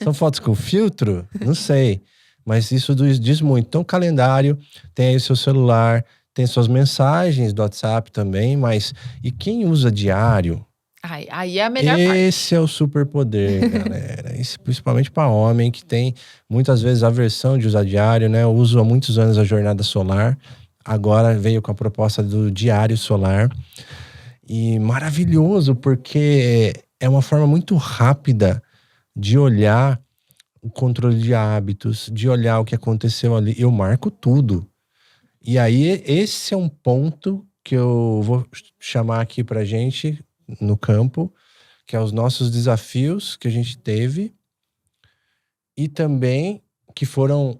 Speaker 1: São fotos com filtro? Não sei. Mas isso diz muito. Então, calendário, tem aí o seu celular, tem suas mensagens do WhatsApp também, mas... E quem usa diário...
Speaker 2: Aí é a melhor parte.
Speaker 1: Esse é o superpoder, galera. Isso, principalmente para homem que tem muitas vezes aversão de usar diário, né? Eu uso há muitos anos a jornada solar. Agora veio com a proposta do diário solar. E maravilhoso, porque é uma forma muito rápida de olhar o controle de hábitos, de olhar o que aconteceu ali. Eu marco tudo. E aí, esse é um ponto que eu vou chamar aqui pra gente... no campo, que é os nossos desafios que a gente teve e também que foram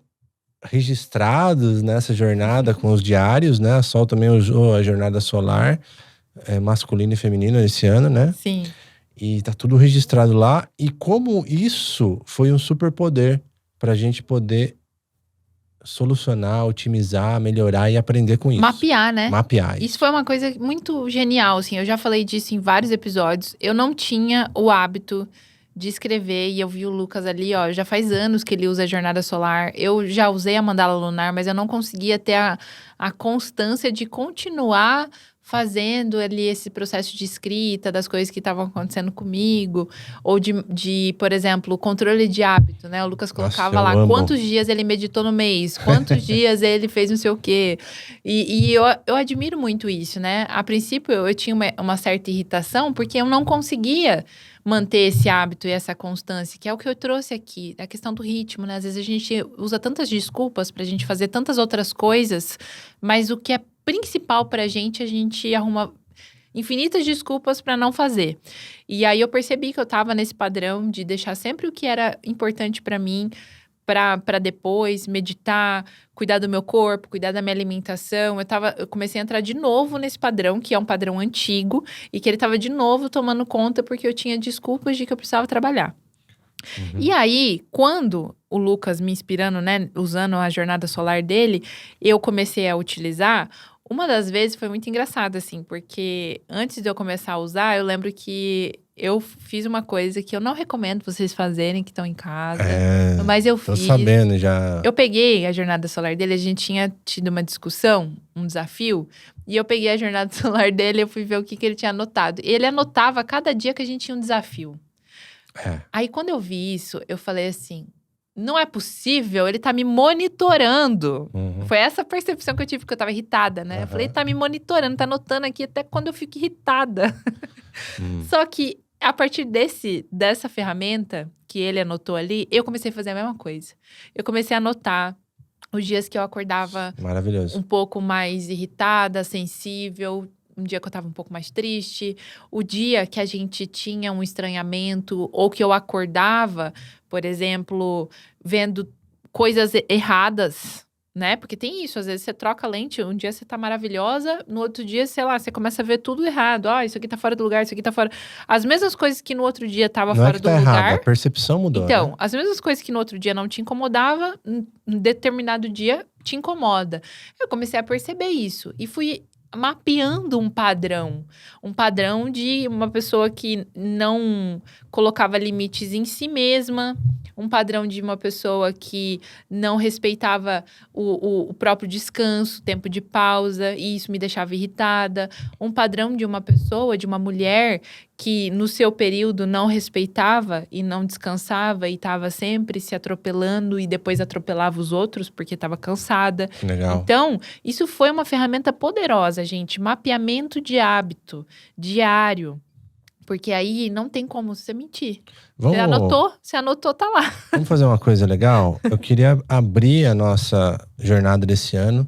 Speaker 1: registrados nessa jornada com os diários, né? A Sol também usou a jornada solar, masculino e feminino esse ano, né?
Speaker 2: Sim.
Speaker 1: E tá tudo registrado lá. E como isso foi um superpoder pra gente poder solucionar, otimizar, melhorar e aprender com isso.
Speaker 2: Mapear, né?
Speaker 1: Mapear.
Speaker 2: Isso foi uma coisa muito genial, assim. Eu já falei disso em vários episódios. Eu não tinha o hábito de escrever e eu vi o Lucas ali, ó. Já faz anos que ele usa a jornada solar. Eu já usei a mandala lunar, mas eu não conseguia ter a constância de continuar fazendo ali esse processo de escrita das coisas que estavam acontecendo comigo, ou de, por exemplo, o controle de hábito, né? O Lucas colocava lá quantos dias ele meditou no mês, quantos dias ele fez não sei o quê. E eu admiro muito isso, né? A princípio, eu tinha uma certa irritação, porque eu não conseguia manter esse hábito e essa constância, que é o que eu trouxe aqui, a questão do ritmo, né? Às vezes a gente usa tantas desculpas pra gente fazer tantas outras coisas, mas o que é principal pra gente, a gente arruma infinitas desculpas pra não fazer. E aí eu percebi que eu tava nesse padrão de deixar sempre o que era importante pra mim para depois meditar, cuidar do meu corpo, cuidar da minha alimentação. Eu comecei a entrar de novo nesse padrão, que é um padrão antigo, e que ele tava de novo tomando conta porque eu tinha desculpas de que eu precisava trabalhar. Uhum. E aí, quando o Lucas me inspirando, né, usando a jornada solar dele, eu comecei a utilizar. Uma das vezes foi muito engraçado, assim, porque antes de eu começar a usar, eu lembro que eu fiz uma coisa que eu não recomendo vocês fazerem, que estão em casa.
Speaker 1: É,
Speaker 2: Mas eu
Speaker 1: tô
Speaker 2: fiz.
Speaker 1: sabendo já.
Speaker 2: Eu peguei a jornada solar dele, a gente tinha tido uma discussão, um desafio. E eu peguei a jornada solar dele, eu fui ver o que ele tinha anotado. Ele anotava cada dia que a gente tinha um desafio.
Speaker 1: É.
Speaker 2: Aí, quando eu vi isso, eu falei assim, não é possível, ele tá me monitorando.
Speaker 1: Uhum.
Speaker 2: Foi essa percepção que eu tive, porque eu tava irritada, né? Eu falei, ele tá me monitorando, tá anotando aqui até quando eu fico irritada. Só que, a partir dessa ferramenta que ele anotou ali, eu comecei a fazer a mesma coisa. Eu comecei a anotar os dias que eu acordava
Speaker 1: Maravilhoso.
Speaker 2: um pouco mais irritada, sensível, um dia que eu tava um pouco mais triste, o dia que a gente tinha um estranhamento, ou que eu acordava, por exemplo, vendo coisas erradas, né? Porque tem isso, às vezes você troca a lente, um dia você tá maravilhosa, no outro dia, sei lá, você começa a ver tudo errado. Ó, isso aqui tá fora do lugar, isso aqui tá fora. As mesmas coisas que no outro dia tava
Speaker 1: Não é
Speaker 2: fora
Speaker 1: que
Speaker 2: do
Speaker 1: tá
Speaker 2: lugar.
Speaker 1: errado, a percepção mudou,
Speaker 2: Então,
Speaker 1: né?
Speaker 2: as mesmas coisas que no outro dia não te incomodava, em determinado dia te incomoda. Eu comecei a perceber isso e fui mapeando um padrão de uma pessoa que não colocava limites em si mesma, um padrão de uma pessoa que não respeitava o próprio descanso, tempo de pausa, e isso me deixava irritada, um padrão de uma pessoa, de uma mulher que no seu período não respeitava e não descansava e estava sempre se atropelando e depois atropelava os outros porque estava cansada.
Speaker 1: Que legal.
Speaker 2: Então, isso foi uma ferramenta poderosa, gente. Mapeamento de hábito diário. Porque aí não tem como você mentir. Você anotou, tá lá.
Speaker 1: Vamos fazer uma coisa legal? Eu queria abrir a nossa jornada desse ano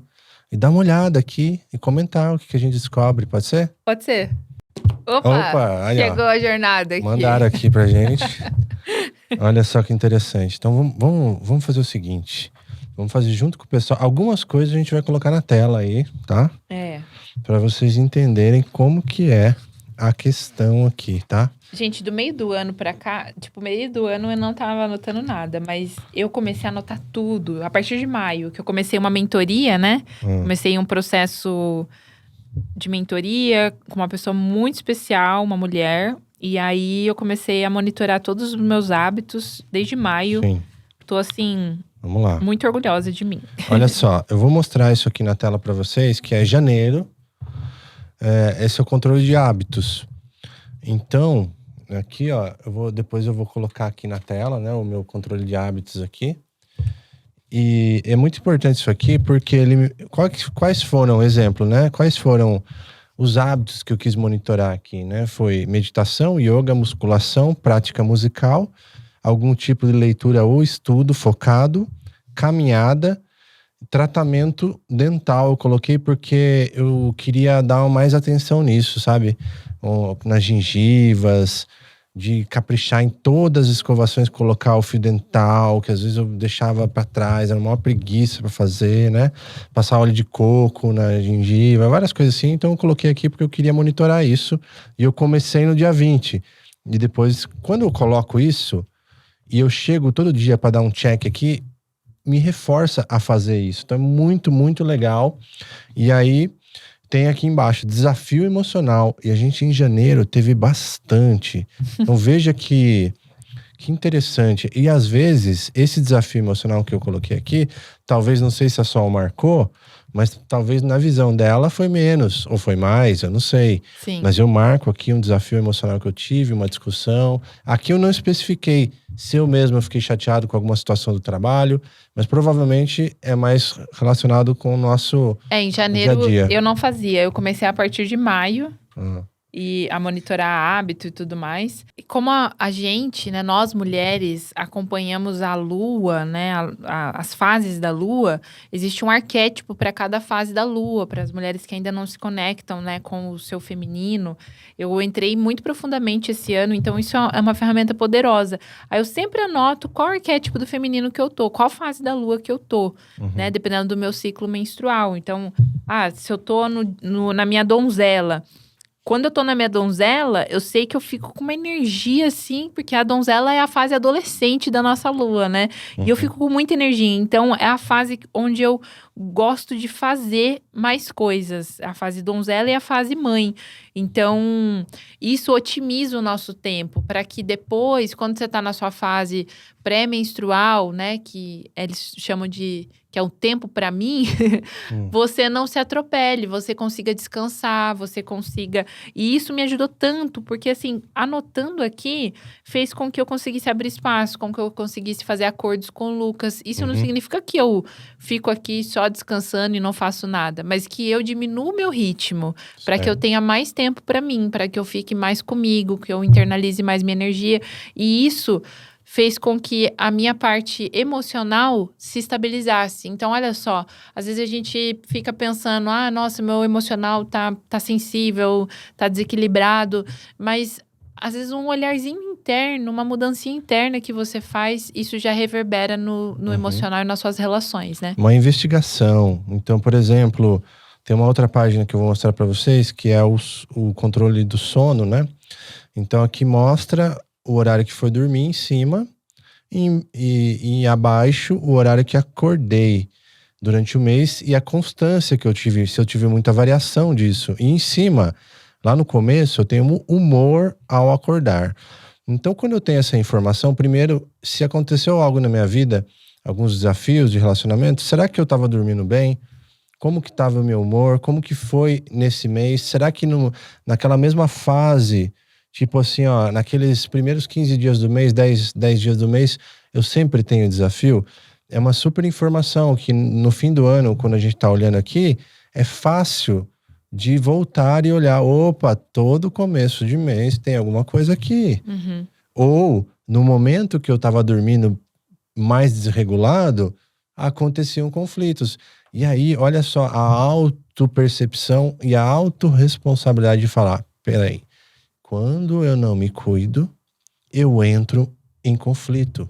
Speaker 1: e dar uma olhada aqui e comentar o que a gente descobre, pode ser?
Speaker 2: Pode ser. Opa,
Speaker 1: aí,
Speaker 2: chegou
Speaker 1: ó.
Speaker 2: A jornada aqui.
Speaker 1: Mandaram aqui pra gente. Olha só que interessante. Então vamos fazer o seguinte. Vamos fazer junto com o pessoal. Algumas coisas a gente vai colocar na tela aí, tá? Pra vocês entenderem como que é a questão aqui, tá?
Speaker 2: Gente, do meio do ano pra cá, meio do ano eu não tava anotando nada, mas eu comecei a anotar tudo. A partir de maio, que eu comecei uma mentoria, né? Comecei um processo de mentoria com uma pessoa muito especial, uma mulher. E aí eu comecei a monitorar todos os meus hábitos desde maio.
Speaker 1: Sim.
Speaker 2: Tô assim,
Speaker 1: vamos lá.
Speaker 2: Muito orgulhosa de mim.
Speaker 1: Olha só, eu vou mostrar isso aqui na tela pra vocês, que é janeiro. Esse é o controle de hábitos. Então, aqui, ó, depois eu vou colocar aqui na tela, né, o meu controle de hábitos aqui. E é muito importante isso aqui, porque quais foram, exemplo, né? Quais foram os hábitos que eu quis monitorar aqui, né? Foi meditação, yoga, musculação, prática musical, algum tipo de leitura ou estudo focado, caminhada, tratamento dental. Eu coloquei porque eu queria dar mais atenção nisso, sabe? Nas gengivas, de caprichar em todas as escovações, colocar o fio dental, que às vezes eu deixava pra trás, era uma preguiça pra fazer, né? Passar óleo de coco na gengiva, várias coisas assim. Então eu coloquei aqui porque eu queria monitorar isso. E eu comecei no dia 20. E depois, quando eu coloco isso, e eu chego todo dia pra dar um check aqui, me reforça a fazer isso. Então é muito, muito legal. E aí tem aqui embaixo, desafio emocional. E a gente em janeiro teve bastante. Então veja que interessante. E às vezes, esse desafio emocional que eu coloquei aqui, talvez, não sei se a Sol marcou, mas talvez na visão dela foi menos, ou foi mais, eu não sei.
Speaker 2: Sim.
Speaker 1: Mas eu marco aqui um desafio emocional que eu tive, uma discussão. Aqui eu não especifiquei se eu mesmo fiquei chateado com alguma situação do trabalho, mas provavelmente é mais relacionado com o nosso
Speaker 2: em janeiro
Speaker 1: dia a dia.
Speaker 2: Eu não fazia, eu comecei a partir de maio. E a monitorar hábito e tudo mais. E como a gente, né, nós mulheres, acompanhamos a lua, né, as fases da lua, existe um arquétipo para cada fase da lua, para as mulheres que ainda não se conectam, né, com o seu feminino. Eu entrei muito profundamente esse ano, então isso é uma ferramenta poderosa. Aí eu sempre anoto qual arquétipo do feminino que eu tô, qual fase da lua que eu tô, né, dependendo do meu ciclo menstrual. Então, se eu tô na minha donzela, quando eu tô na minha donzela, eu sei que eu fico com uma energia, assim, porque a donzela é a fase adolescente da nossa lua, né? E eu fico com muita energia. Então, é a fase onde eu gosto de fazer mais coisas. A fase donzela e a fase mãe. Então, isso otimiza o nosso tempo, para que depois, quando você tá na sua fase pré-menstrual, né? Que eles chamam de... que é o tempo para mim, você não se atropele, você consiga descansar, você consiga... E isso me ajudou tanto, porque assim, anotando aqui, fez com que eu conseguisse abrir espaço, com que eu conseguisse fazer acordos com o Lucas. Isso não significa que eu fico aqui só descansando e não faço nada, mas que eu diminuo o meu ritmo, para que eu tenha mais tempo para mim, para que eu fique mais comigo, que eu internalize mais minha energia. E isso fez com que a minha parte emocional se estabilizasse. Então, olha só, às vezes a gente fica pensando, nossa, meu emocional tá sensível, tá desequilibrado, mas às vezes um olharzinho interno, uma mudancinha interna que você faz, isso já reverbera no emocional e nas suas relações, né?
Speaker 1: Uma investigação. Então, por exemplo, tem uma outra página que eu vou mostrar para vocês, que é o controle do sono, né? Então, aqui mostra o horário que foi dormir em cima e abaixo o horário que acordei durante o mês e a constância que eu tive, se eu tive muita variação disso. E em cima, lá no começo, eu tenho humor ao acordar. Então, quando eu tenho essa informação, primeiro, se aconteceu algo na minha vida, alguns desafios de relacionamento, será que eu estava dormindo bem? Como que estava o meu humor? Como que foi nesse mês? Será que naquela mesma fase... Tipo assim, ó, naqueles primeiros 15 dias do mês, 10 dias do mês, eu sempre tenho desafio. É uma super informação que no fim do ano, quando a gente tá olhando aqui, é fácil de voltar e olhar. Opa, todo começo de mês tem alguma coisa aqui. Ou, no momento que eu tava dormindo mais desregulado, aconteciam conflitos. E aí, olha só, a autopercepção e a autorresponsabilidade de falar, peraí, quando eu não me cuido, eu entro em conflito.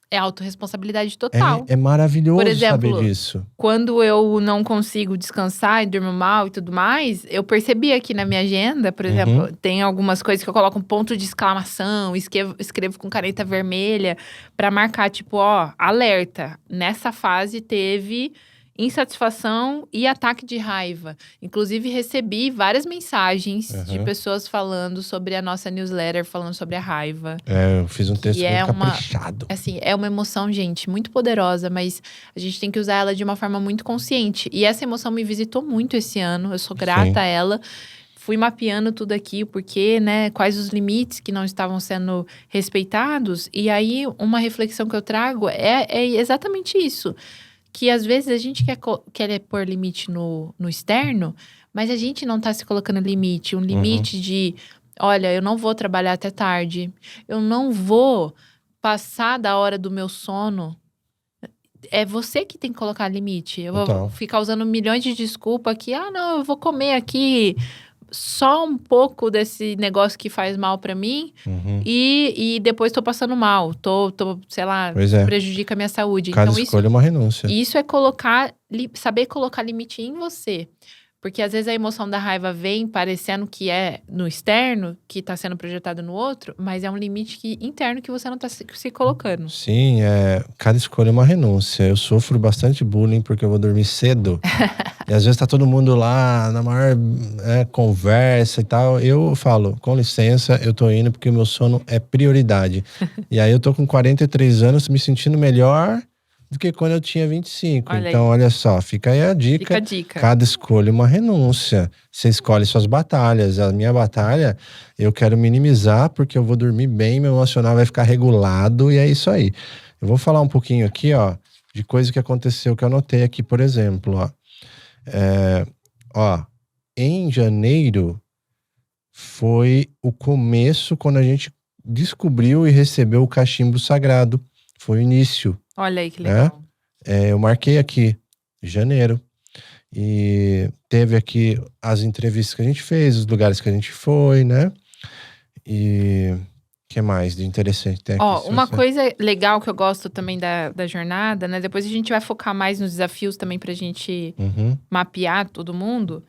Speaker 2: É autorresponsabilidade total.
Speaker 1: É maravilhoso
Speaker 2: Por exemplo,
Speaker 1: saber disso.
Speaker 2: Quando eu não consigo descansar e durmo mal e tudo mais, eu percebi aqui na minha agenda, por exemplo, tem algumas coisas que eu coloco um ponto de exclamação, escrevo com caneta vermelha pra marcar, tipo, ó, alerta. Nessa fase teve insatisfação e ataque de raiva. Inclusive, recebi várias mensagens de pessoas falando sobre a nossa newsletter, falando sobre a raiva.
Speaker 1: Eu fiz um texto muito caprichado.
Speaker 2: Assim, é uma emoção, gente, muito poderosa, mas a gente tem que usar ela de uma forma muito consciente. E essa emoção me visitou muito esse ano, eu sou grata a ela. Fui mapeando tudo aqui, o porquê, né? Quais os limites que não estavam sendo respeitados. E aí, uma reflexão que eu trago é exatamente isso. Que às vezes a gente quer pôr limite no externo, mas a gente não tá se colocando limite. Um limite de, olha, eu não vou trabalhar até tarde. Eu não vou passar da hora do meu sono. É você que tem que colocar limite. Eu vou ficar usando milhões de desculpas aqui. Não, eu vou comer aqui só um pouco desse negócio que faz mal pra mim e depois tô passando mal, sei lá, prejudica a minha saúde.
Speaker 1: Cada
Speaker 2: então
Speaker 1: escolha é uma renúncia.
Speaker 2: Isso é saber colocar limite em você. Porque às vezes a emoção da raiva vem parecendo que é no externo, que tá sendo projetado no outro, mas é um limite interno que você não tá se colocando.
Speaker 1: Sim, cada escolha é uma renúncia. Eu sofro bastante bullying porque eu vou dormir cedo. E às vezes tá todo mundo lá na maior conversa e tal. Eu falo, com licença, eu tô indo porque o meu sono é prioridade. E aí eu tô com 43 anos me sentindo melhor do que quando eu tinha 25. Então, olha só, fica aí a dica.
Speaker 2: Fica a dica.
Speaker 1: Cada escolha é uma renúncia. Você escolhe suas batalhas. A minha batalha, eu quero minimizar porque eu vou dormir bem, meu emocional vai ficar regulado e é isso aí. Eu vou falar um pouquinho aqui, ó, de coisa que aconteceu, que eu anotei aqui, por exemplo, ó. Em janeiro foi o começo quando a gente descobriu e recebeu o cachimbo sagrado. Foi o início.
Speaker 2: Olha aí que legal.
Speaker 1: Eu marquei aqui, janeiro. E teve aqui as entrevistas que a gente fez, os lugares que a gente foi, né? E o que mais de interessante tem aqui?
Speaker 2: Uma coisa legal que eu gosto também da jornada, né? Depois a gente vai focar mais nos desafios também pra gente mapear todo mundo.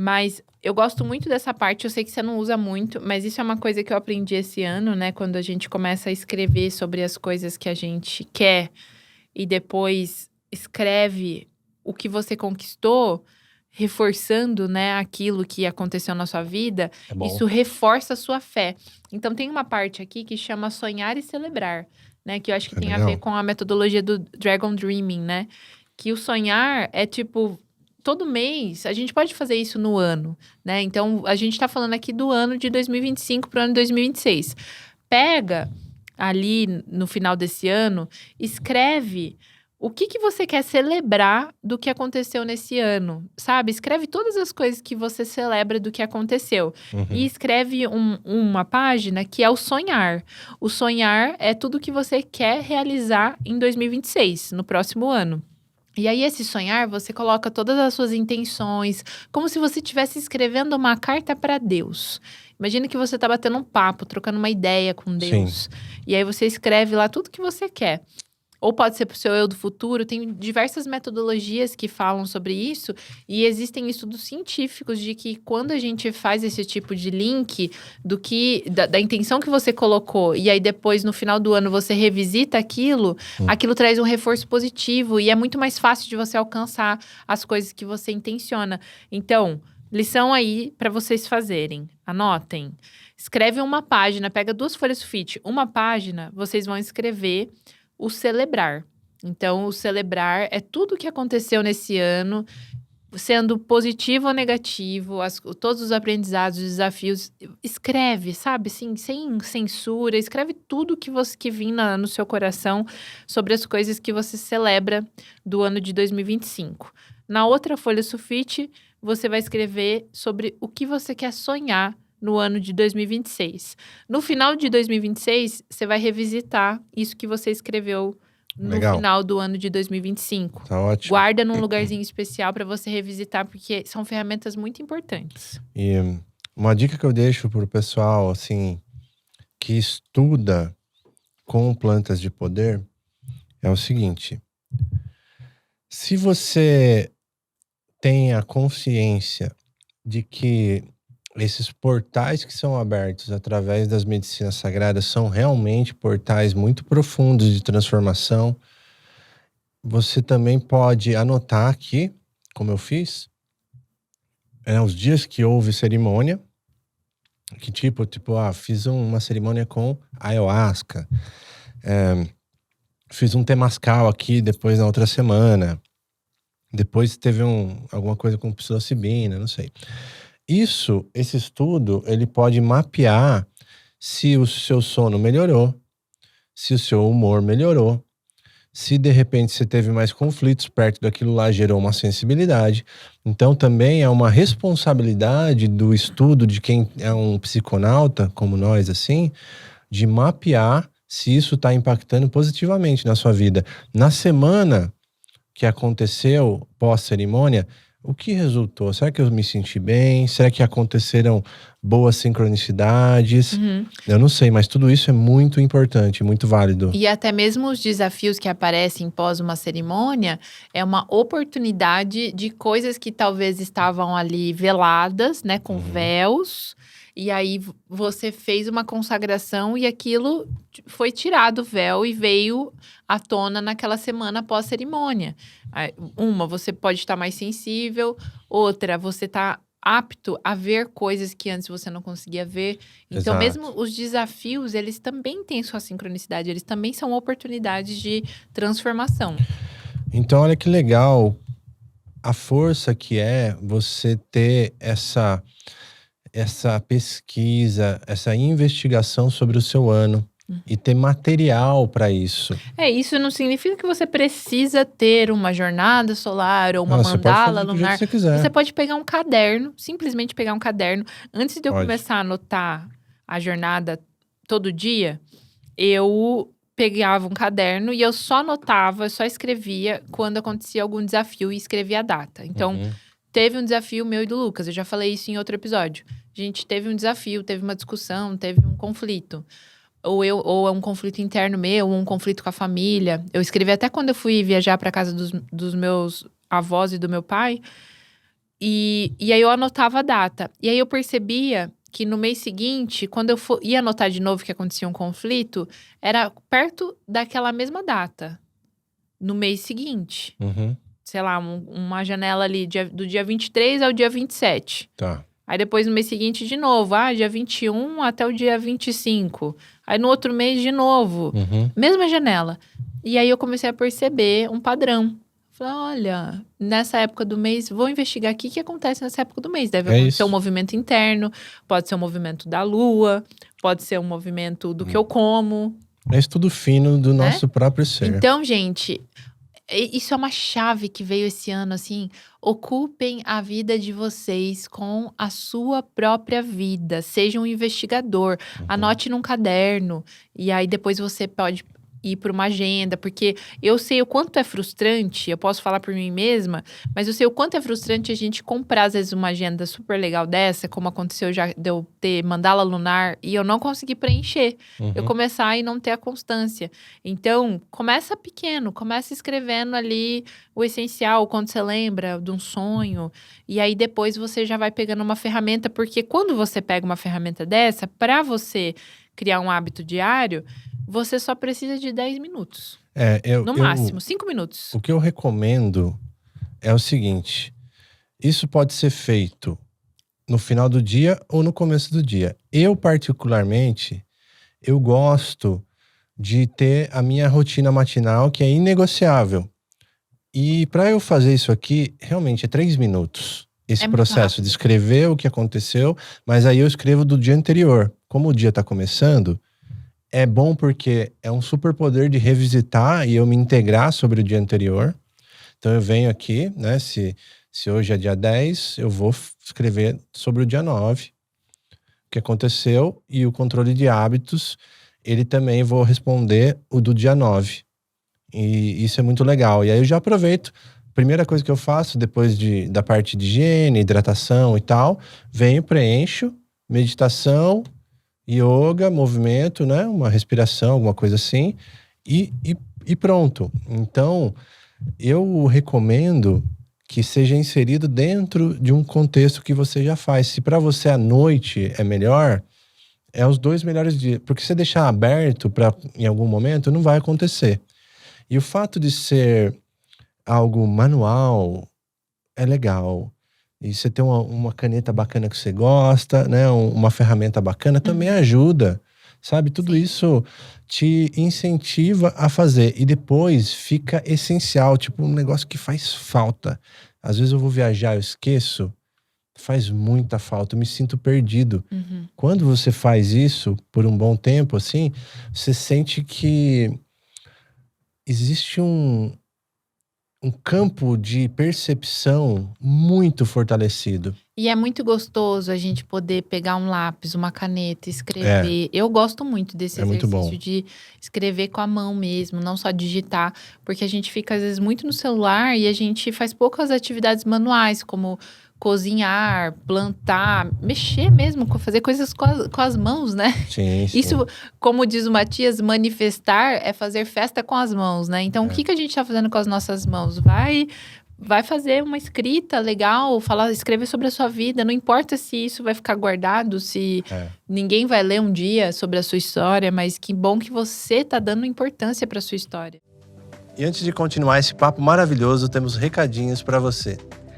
Speaker 2: Mas eu gosto muito dessa parte, eu sei que você não usa muito, mas isso é uma coisa que eu aprendi esse ano, né? Quando a gente começa a escrever sobre as coisas que a gente quer e depois escreve o que você conquistou, reforçando, né, aquilo que aconteceu na sua vida,
Speaker 1: É bom.
Speaker 2: isso reforça a sua fé. Então tem uma parte aqui que chama sonhar e celebrar, né? Que eu acho que tem a ver com a metodologia do Dragon Dreaming, né? Que o sonhar é tipo, todo mês, a gente pode fazer isso no ano, né? Então, a gente tá falando aqui do ano de 2025 para o ano de 2026. Pega ali no final desse ano, escreve o que você quer celebrar do que aconteceu nesse ano, sabe? Escreve todas as coisas que você celebra do que aconteceu. E escreve uma página que é o sonhar. O sonhar é tudo que você quer realizar em 2026, no próximo ano. E aí, esse sonhar, você coloca todas as suas intenções, como se você estivesse escrevendo uma carta para Deus. Imagina que você está batendo um papo, trocando uma ideia com Deus. E aí, você escreve lá tudo que você quer. Ou pode ser para o seu eu do futuro. Tem diversas metodologias que falam sobre isso. E existem estudos científicos de que quando a gente faz esse tipo de link da intenção que você colocou, e aí depois, no final do ano, você revisita aquilo, aquilo traz um reforço positivo. E é muito mais fácil de você alcançar as coisas que você intenciona. Então, lição aí para vocês fazerem. Anotem. Escreve uma página, pega 2 folhas sulfite. Uma página, vocês vão escrever o celebrar. Então, o celebrar é tudo que aconteceu nesse ano, sendo positivo ou negativo, todos os aprendizados, os desafios. Escreve, sabe? Assim, sem censura. Escreve tudo que vir no seu coração sobre as coisas que você celebra do ano de 2025. Na outra folha sulfite, você vai escrever sobre o que você quer sonhar no ano de 2026. No final de 2026, você vai revisitar isso que você escreveu no final do ano de 2025.
Speaker 1: Tá ótimo.
Speaker 2: Guarda num lugarzinho especial para você revisitar, porque são ferramentas muito importantes.
Speaker 1: E uma dica que eu deixo pro pessoal, assim, que estuda com plantas de poder, é o seguinte. Se você tem a consciência de que esses portais que são abertos através das medicinas sagradas são realmente portais muito profundos de transformação, você também pode anotar aqui, como eu fiz, os dias que houve cerimônia, que fiz uma cerimônia com ayahuasca, fiz um temazcal aqui depois na outra semana, depois teve alguma coisa com psilocibina, não sei. Esse estudo, ele pode mapear se o seu sono melhorou, se o seu humor melhorou, se de repente você teve mais conflitos perto daquilo lá, gerou uma sensibilidade. Então também é uma responsabilidade do estudo de quem é um psiconauta, como nós, assim, de mapear se isso está impactando positivamente na sua vida. Na semana que aconteceu pós-cerimônia, o que resultou? Será que eu me senti bem? Será que aconteceram boas sincronicidades? Eu não sei, mas tudo isso é muito importante, muito válido.
Speaker 2: E até mesmo os desafios que aparecem pós uma cerimônia é uma oportunidade de coisas que talvez estavam ali veladas, né, com véus. E aí você fez uma consagração e aquilo foi tirado o véu e veio à tona naquela semana pós-cerimônia. Você pode estar mais sensível. Outra, você está apto a ver coisas que antes você não conseguia ver. Então, mesmo os desafios, eles também têm sua sincronicidade. Eles também são oportunidades de transformação.
Speaker 1: Então, olha que legal a força que é você ter essa pesquisa, essa investigação sobre o seu ano e ter material para isso.
Speaker 2: Isso não significa que você precisa ter uma jornada solar ou uma mandala lunar.
Speaker 1: Você quiser.
Speaker 2: Você pode pegar um caderno, simplesmente pegar um caderno. Antes de eu começar a anotar a jornada todo dia, eu pegava um caderno e eu só anotava, só escrevia quando acontecia algum desafio e escrevia a data. Então, teve um desafio meu e do Lucas, eu já falei isso em outro episódio. A gente teve um desafio, teve uma discussão, teve um conflito. Ou é um conflito interno meu, ou um conflito com a família. Eu escrevi até quando eu fui viajar para casa dos meus avós e do meu pai. E aí eu anotava a data. E aí eu percebia que no mês seguinte, quando eu ia anotar de novo que acontecia um conflito, era perto daquela mesma data. No mês seguinte.
Speaker 1: Uhum.
Speaker 2: Sei lá, uma janela ali do dia 23 ao dia 27.
Speaker 1: Tá.
Speaker 2: Aí depois no mês seguinte de novo, dia 21 até o dia 25. Aí no outro mês de novo, mesma janela. E aí eu comecei a perceber um padrão. Falei, olha, nessa época do mês, vou investigar aqui o que acontece nessa época do mês. Deve acontecer um movimento interno, pode ser um movimento da lua, pode ser um movimento do que eu como.
Speaker 1: É estudo fino do nosso próprio ser.
Speaker 2: Então, gente, isso é uma chave que veio esse ano, assim. Ocupem a vida de vocês com a sua própria vida. Seja um investigador. Anote num caderno. E aí depois você pode ir para uma agenda. Porque eu sei o quanto é frustrante. Eu posso falar por mim mesma. Mas eu sei o quanto é frustrante a gente comprar, às vezes, uma agenda super legal dessa. Como aconteceu já de eu ter mandala lunar. E eu não conseguir preencher. Eu começar e não ter a constância. Então, começa pequeno. Começa escrevendo ali o essencial. Quando você lembra de um sonho. E aí, depois, você já vai pegando uma ferramenta. Porque quando você pega uma ferramenta dessa, para você criar um hábito diário, você só precisa de 10 minutos. No máximo, 5 minutos.
Speaker 1: O que eu recomendo é o seguinte. Isso pode ser feito no final do dia ou no começo do dia. Eu, particularmente, eu gosto de ter a minha rotina matinal, que é inegociável. E para eu fazer isso aqui, realmente é 3 minutos. Esse processo de escrever o que aconteceu, mas aí eu escrevo do dia anterior. Como o dia tá começando, é bom porque é um superpoder de revisitar e eu me integrar sobre o dia anterior. Então eu venho aqui, né? Se hoje é dia 10, eu vou escrever sobre o dia 9. O que aconteceu e o controle de hábitos, ele também vou responder o do dia 9. E isso é muito legal. E aí eu já aproveito. Primeira coisa que eu faço depois da parte de higiene, hidratação e tal, venho, preencho, meditação, yoga, movimento, né? Uma respiração, alguma coisa assim. E pronto. Então, eu recomendo que seja inserido dentro de um contexto que você já faz. Se para você à noite é melhor, é os 2 melhores dias. Porque se deixar aberto para em algum momento, não vai acontecer. E o fato de ser algo manual é legal. E você ter uma caneta bacana que você gosta, né? Uma ferramenta bacana também ajuda, sabe? Tudo isso te incentiva a fazer. E depois fica essencial, tipo um negócio que faz falta. Às vezes eu vou viajar, eu esqueço. Faz muita falta, eu me sinto perdido. Quando você faz isso por um bom tempo, assim, você sente que existe um campo de percepção muito fortalecido.
Speaker 2: E é muito gostoso a gente poder pegar um lápis, uma caneta, escrever. Eu gosto muito desse exercício de escrever com a mão mesmo, não só digitar. Porque a gente fica, às vezes, muito no celular e a gente faz poucas atividades manuais, como cozinhar, plantar, mexer mesmo, fazer coisas com as mãos, né?
Speaker 1: Sim.
Speaker 2: Isso, como diz o Matias, manifestar é fazer festa com as mãos, né? Então, o que a gente tá fazendo com as nossas mãos? Vai fazer uma escrita legal, escrever sobre a sua vida. Não importa se isso vai ficar guardado, se ninguém vai ler um dia sobre a sua história, mas que bom que você tá dando importância para sua história.
Speaker 1: E antes de continuar esse papo maravilhoso, temos recadinhos para você.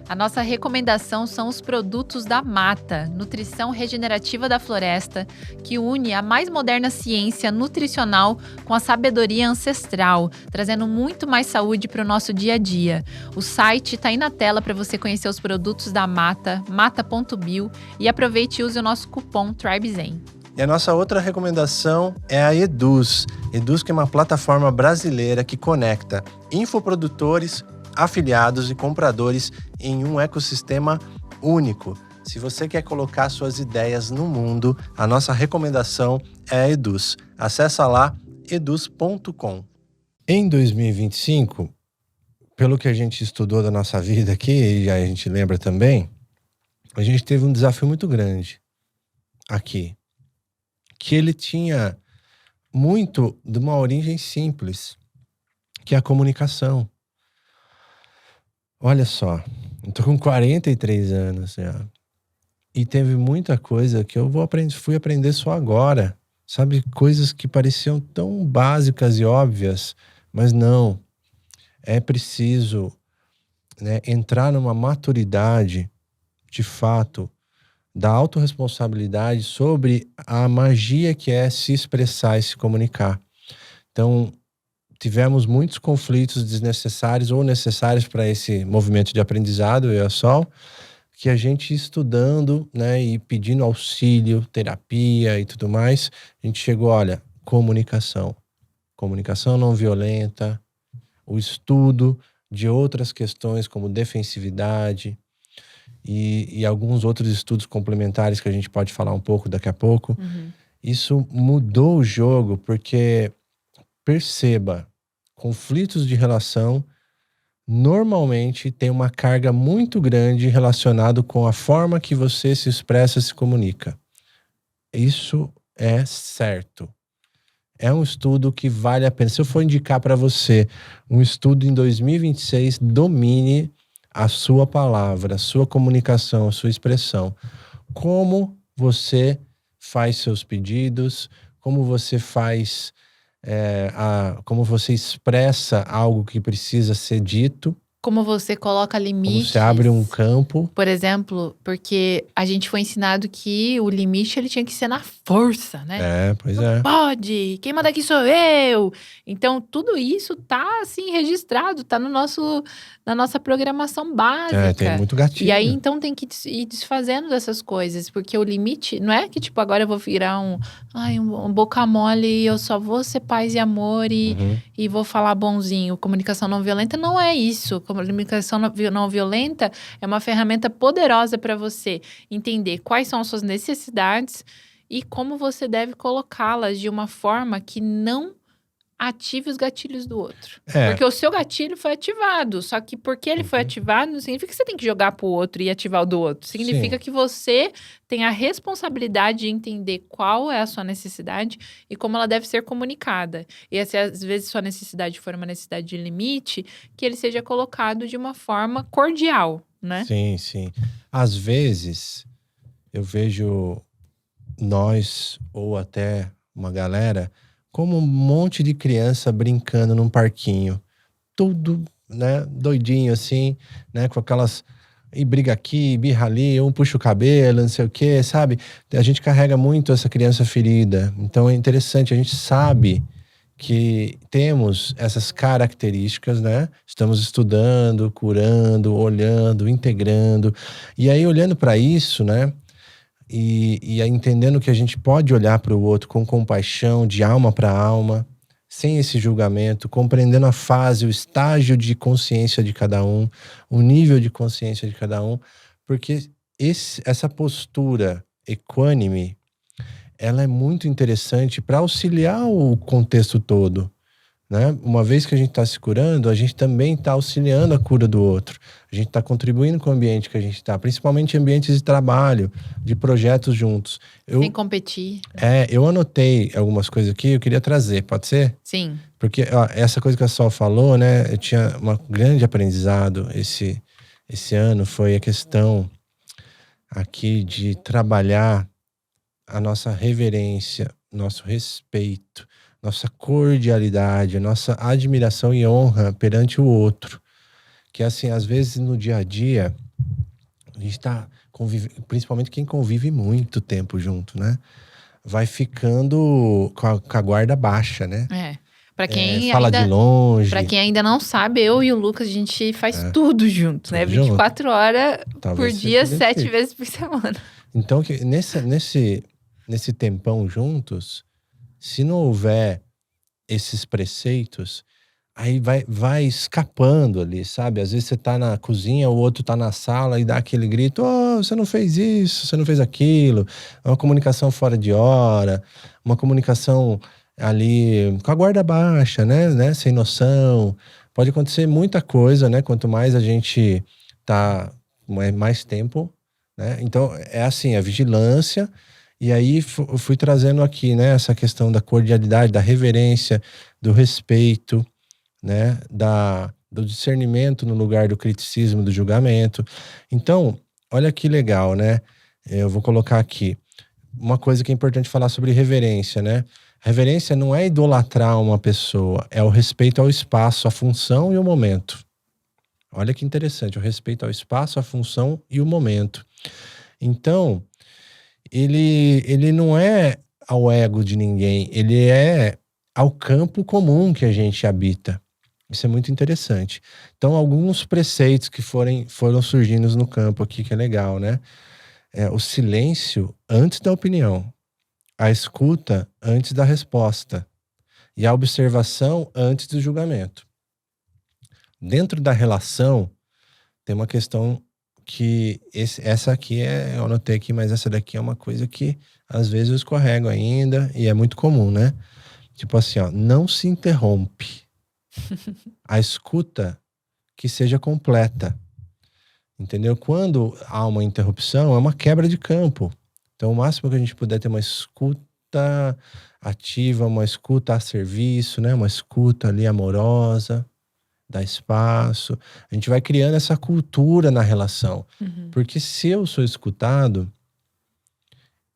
Speaker 2: A nossa recomendação são os produtos da Mata, nutrição regenerativa da floresta, que une a mais moderna ciência nutricional com a sabedoria ancestral, trazendo muito mais saúde para o nosso dia a dia. O site está aí na tela para você conhecer os produtos da Mata, mata.bio, e aproveite e use o nosso cupom TRIBEZEN.
Speaker 1: E a nossa outra recomendação é a Eduz. Eduz, que é uma plataforma brasileira que conecta infoprodutores, afiliados e compradores em um ecossistema único. Se você quer colocar suas ideias no mundo, a nossa recomendação é a Eduz. Acesse lá eduz.com. Em 2025, pelo que a gente estudou da nossa vida aqui, e a gente lembra também, a gente teve um desafio muito grande aqui, que ele tinha muito de uma origem simples, que é a comunicação. Olha só, Eu tô com 43 anos já. E teve muita coisa que eu fui aprender só agora. Sabe, coisas que pareciam tão básicas e óbvias, mas não. É preciso, né, entrar numa maturidade, de fato, da autorresponsabilidade sobre a magia que é se expressar e se comunicar. Então, tivemos muitos conflitos desnecessários ou necessários para esse movimento de aprendizado, eu e a Sol, que a gente estudando, né, e pedindo auxílio, terapia e tudo mais, a gente chegou, olha, comunicação não violenta, o estudo de outras questões como defensividade e alguns outros estudos complementares que a gente pode falar um pouco daqui a pouco. Isso mudou o jogo, porque perceba, conflitos de relação normalmente tem uma carga muito grande relacionado com a forma que você se expressa e se comunica. Isso é certo. É um estudo que vale a pena. Se eu for indicar para você um estudo em 2026, domine a sua palavra, a sua comunicação, a sua expressão. Como você faz seus pedidos, como você faz, como você expressa algo que precisa ser dito,
Speaker 2: Como você coloca
Speaker 1: como
Speaker 2: limites.
Speaker 1: você abre um campo.
Speaker 2: Por exemplo, porque a gente foi ensinado que o limite ele tinha que ser na força, né?
Speaker 1: Pois
Speaker 2: Não
Speaker 1: é.
Speaker 2: pode, quem manda aqui sou eu. Então, tudo isso tá assim registrado, tá no na nossa programação básica.
Speaker 1: Tem muito gatilho.
Speaker 2: E aí, então, tem que ir desfazendo dessas coisas, porque o limite não é que, tipo, agora eu vou virar um boca mole e eu só vou ser paz e amor e vou falar bonzinho. Comunicação não violenta não é isso. Comunicação não violenta é uma ferramenta poderosa para você entender quais são as suas necessidades e como você deve colocá-las de uma forma que não ative os gatilhos do outro. Porque o seu gatilho foi ativado, só que porque ele foi ativado não significa que você tem que jogar pro outro e ativar o do outro. Significa que você tem a responsabilidade de entender qual é a sua necessidade e como ela deve ser comunicada. E se às vezes sua necessidade for uma necessidade de limite, que ele seja colocado de uma forma cordial, né?
Speaker 1: Sim, sim. Às vezes, eu vejo nós, ou até uma galera, como um monte de criança brincando num parquinho. Tudo, né, doidinho assim, né, com aquelas... E briga aqui, birra ali, um puxa o cabelo, não sei o quê, sabe? A gente carrega muito essa criança ferida. Então é interessante, a gente sabe que temos essas características, né? Estamos estudando, curando, olhando, integrando. E aí, olhando para isso, né? E entendendo que a gente pode olhar para o outro com compaixão, de alma para alma, sem esse julgamento, compreendendo a fase, o estágio de consciência de cada um, o nível de consciência de cada um, porque essa postura equânime, ela é muito interessante para auxiliar o contexto todo, né? Uma vez que a gente está se curando, a gente também está auxiliando a cura do outro. A gente está contribuindo com o ambiente que a gente está, principalmente ambientes de trabalho, de projetos juntos.
Speaker 2: Sem competir.
Speaker 1: Eu anotei algumas coisas aqui, eu queria trazer, pode ser?
Speaker 2: Sim.
Speaker 1: Porque essa coisa que a Sol falou, né? Eu tinha um grande aprendizado esse ano, foi a questão aqui de trabalhar a nossa reverência, nosso respeito, nossa cordialidade, nossa admiração e honra perante o outro. Que assim, às vezes no dia a dia, a gente tá principalmente quem convive muito tempo junto, né? Vai ficando com a guarda baixa, né?
Speaker 2: Pra quem
Speaker 1: fala de longe.
Speaker 2: Pra quem ainda não sabe, eu e o Lucas, a gente faz tudo junto, né? 24 horas por dia, 7 vezes por semana.
Speaker 1: Então, que nesse tempão juntos, se não houver esses preceitos, aí vai escapando ali, sabe? Às vezes você tá na cozinha, o outro tá na sala e dá aquele grito: oh, você não fez isso, você não fez aquilo. É uma comunicação fora de hora, uma comunicação ali com a guarda baixa, né? Sem noção. Pode acontecer muita coisa, né? Quanto mais a gente tá mais tempo, né? Então, é assim, a vigilância. E aí eu fui trazendo aqui, né, essa questão da cordialidade, da reverência, do respeito, né, do discernimento no lugar do criticismo, do julgamento. Então, olha que legal, né? Eu vou colocar aqui uma coisa que é importante falar sobre reverência, né? Reverência não é idolatrar uma pessoa, é o respeito ao espaço, à função e ao momento. Olha que interessante, o respeito ao espaço, à função e o momento. Então, ele não é ao ego de ninguém, ele é ao campo comum que a gente habita. Isso é muito interessante. Então, alguns preceitos que foram surgindo no campo aqui, que é legal, né? O silêncio antes da opinião, a escuta antes da resposta e a observação antes do julgamento. Dentro da relação, tem uma questão que essa aqui eu anotei aqui, mas essa daqui é uma coisa que às vezes eu escorrego ainda e é muito comum, né? Tipo assim, ó, não se interrompe. A escuta que seja completa. Entendeu? Quando há uma interrupção, é uma quebra de campo. Então, o máximo que a gente puder ter uma escuta ativa, uma escuta a serviço, né? Uma escuta ali amorosa, dá espaço. A gente vai criando essa cultura na relação. Porque se eu sou escutado,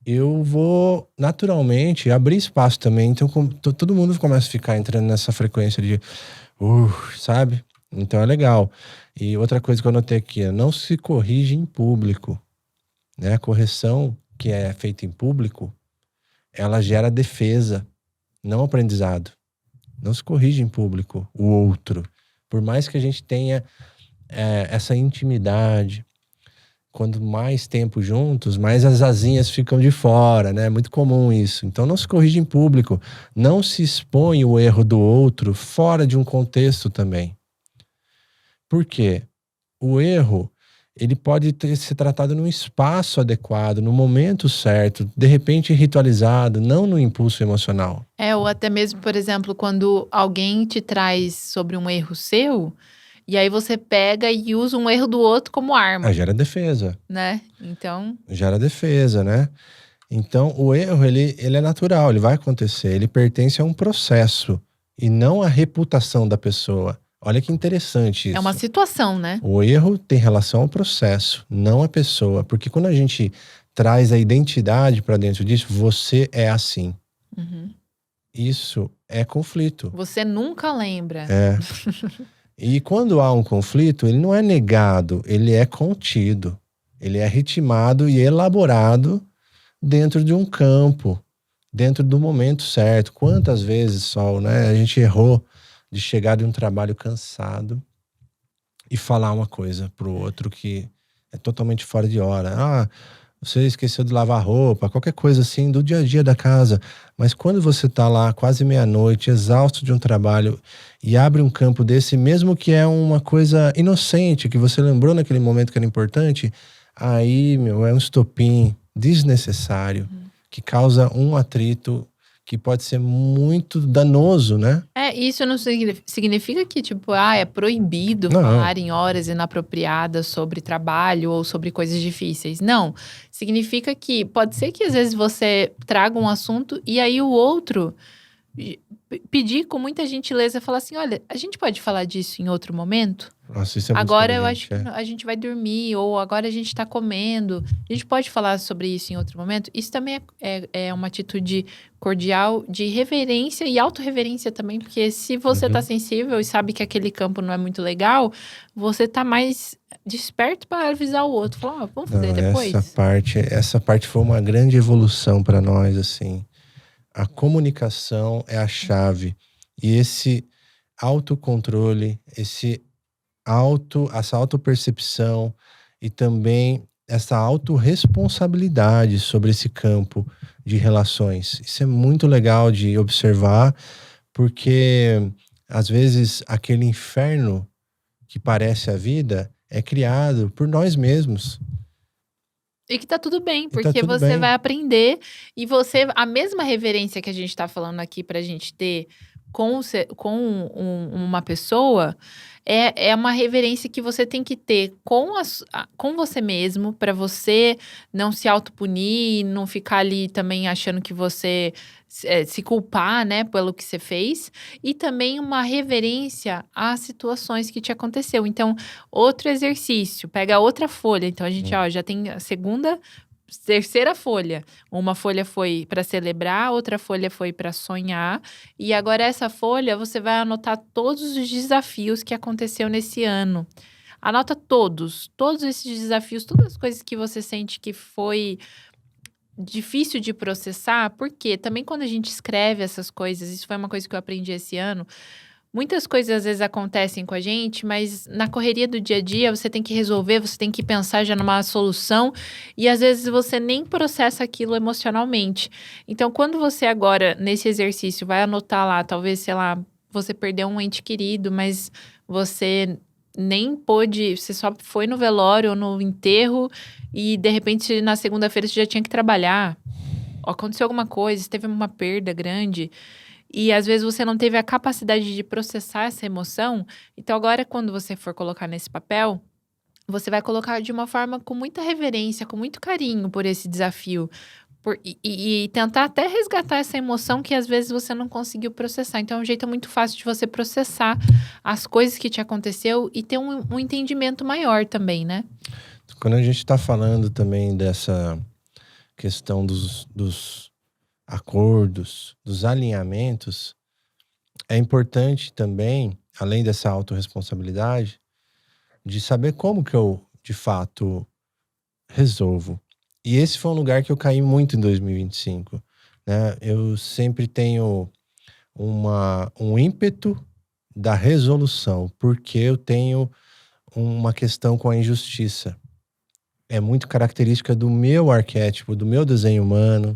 Speaker 1: eu vou naturalmente abrir espaço também. Então, todo mundo começa a ficar entrando nessa frequência de sabe? Então é legal. E outra coisa que eu anotei aqui, não se corrige em público, né? A correção que é feita em público, ela gera defesa, não aprendizado. Não se corrige em público o outro. Por mais que a gente tenha essa intimidade, quando mais tempo juntos, mais as asinhas ficam de fora, né? É muito comum isso. Então não se corrige em público, não se expõe o erro do outro fora de um contexto também. Por quê? O erro, ele pode ser tratado num espaço adequado, no momento certo, de repente ritualizado, não no impulso emocional.
Speaker 2: Ou até mesmo, por exemplo, quando alguém te traz sobre um erro seu, e aí você pega e usa um erro do outro como arma.
Speaker 1: Gera defesa.
Speaker 2: Né? Então...
Speaker 1: Gera defesa, né? Então, o erro, ele é natural, ele vai acontecer. Ele pertence a um processo e não à reputação da pessoa. Olha que interessante isso.
Speaker 2: É uma situação, né?
Speaker 1: O erro tem relação ao processo, não à pessoa. Porque quando a gente traz a identidade para dentro disso, você é assim. Isso é conflito.
Speaker 2: Você nunca lembra.
Speaker 1: E quando há um conflito, ele não é negado, ele é contido. Ele é ritmado e elaborado dentro de um campo, dentro do momento certo. Quantas vezes, Sol, né, a gente errou de chegar de um trabalho cansado e falar uma coisa pro outro que é totalmente fora de hora. Você esqueceu de lavar roupa, qualquer coisa assim do dia a dia da casa. Mas quando você tá lá quase meia-noite, exausto de um trabalho e abre um campo desse, mesmo que é uma coisa inocente, que você lembrou naquele momento que era importante, aí, é um estopim desnecessário, que causa um atrito que pode ser muito danoso, né?
Speaker 2: Isso não significa que, tipo, é proibido falar em horas inapropriadas sobre trabalho ou sobre coisas difíceis. Não. Significa que pode ser que às vezes você traga um assunto e aí o outro pedir com muita gentileza, falar assim, olha, a gente pode falar disso em outro momento?
Speaker 1: Nossa, isso é muito
Speaker 2: agora eu acho que a gente vai dormir, ou agora a gente tá comendo. A gente pode falar sobre isso em outro momento? Isso também é uma atitude cordial de reverência e autorreverência também, porque se você tá sensível e sabe que aquele campo não é muito legal, você tá mais desperto para avisar o outro. Falar, vamos fazer depois?
Speaker 1: Essa parte foi uma grande evolução para nós, assim. A comunicação é a chave. E esse autocontrole, essa autopercepção e também essa autorresponsabilidade sobre esse campo de relações. Isso é muito legal de observar, porque às vezes aquele inferno que parece a vida é criado por nós mesmos.
Speaker 2: E que tá tudo bem, porque você vai aprender e a mesma reverência que a gente tá falando aqui pra gente ter uma pessoa, é uma reverência que você tem que ter com você mesmo, para você não se autopunir, não ficar ali também achando que você se culpar, né, pelo que você fez, e também uma reverência às situações que te aconteceu. Então, outro exercício, pega outra folha. Então, a gente, ó, já tem a terceira folha. Uma folha foi para celebrar, outra folha foi para sonhar. E agora essa folha você vai anotar todos os desafios que aconteceu nesse ano. Anota todos esses desafios, todas as coisas que você sente que foi difícil de processar, porque também quando a gente escreve essas coisas, isso foi uma coisa que eu aprendi esse ano. Muitas coisas às vezes acontecem com a gente, mas na correria do dia a dia você tem que resolver, você tem que pensar já numa solução e às vezes você nem processa aquilo emocionalmente. Então, quando você agora, nesse exercício, vai anotar lá, talvez, sei lá, você perdeu um ente querido, mas você nem pôde, você só foi no velório ou no enterro e de repente na segunda-feira você já tinha que trabalhar. Aconteceu alguma coisa, teve uma perda grande. E às vezes você não teve a capacidade de processar essa emoção. Então, agora, quando você for colocar nesse papel, você vai colocar de uma forma com muita reverência, com muito carinho por esse desafio. E tentar até resgatar essa emoção que às vezes você não conseguiu processar. Então, é um jeito muito fácil de você processar as coisas que te aconteceu e ter um entendimento maior também, né?
Speaker 1: Quando a gente está falando também dessa questão dos acordos, dos alinhamentos, é importante também, além dessa autorresponsabilidade, de saber como que eu, de fato, resolvo. E esse foi um lugar que eu caí muito em 2025, né? Eu sempre tenho um ímpeto da resolução, porque eu tenho uma questão com a injustiça. É muito característica do meu arquétipo, do meu desenho humano,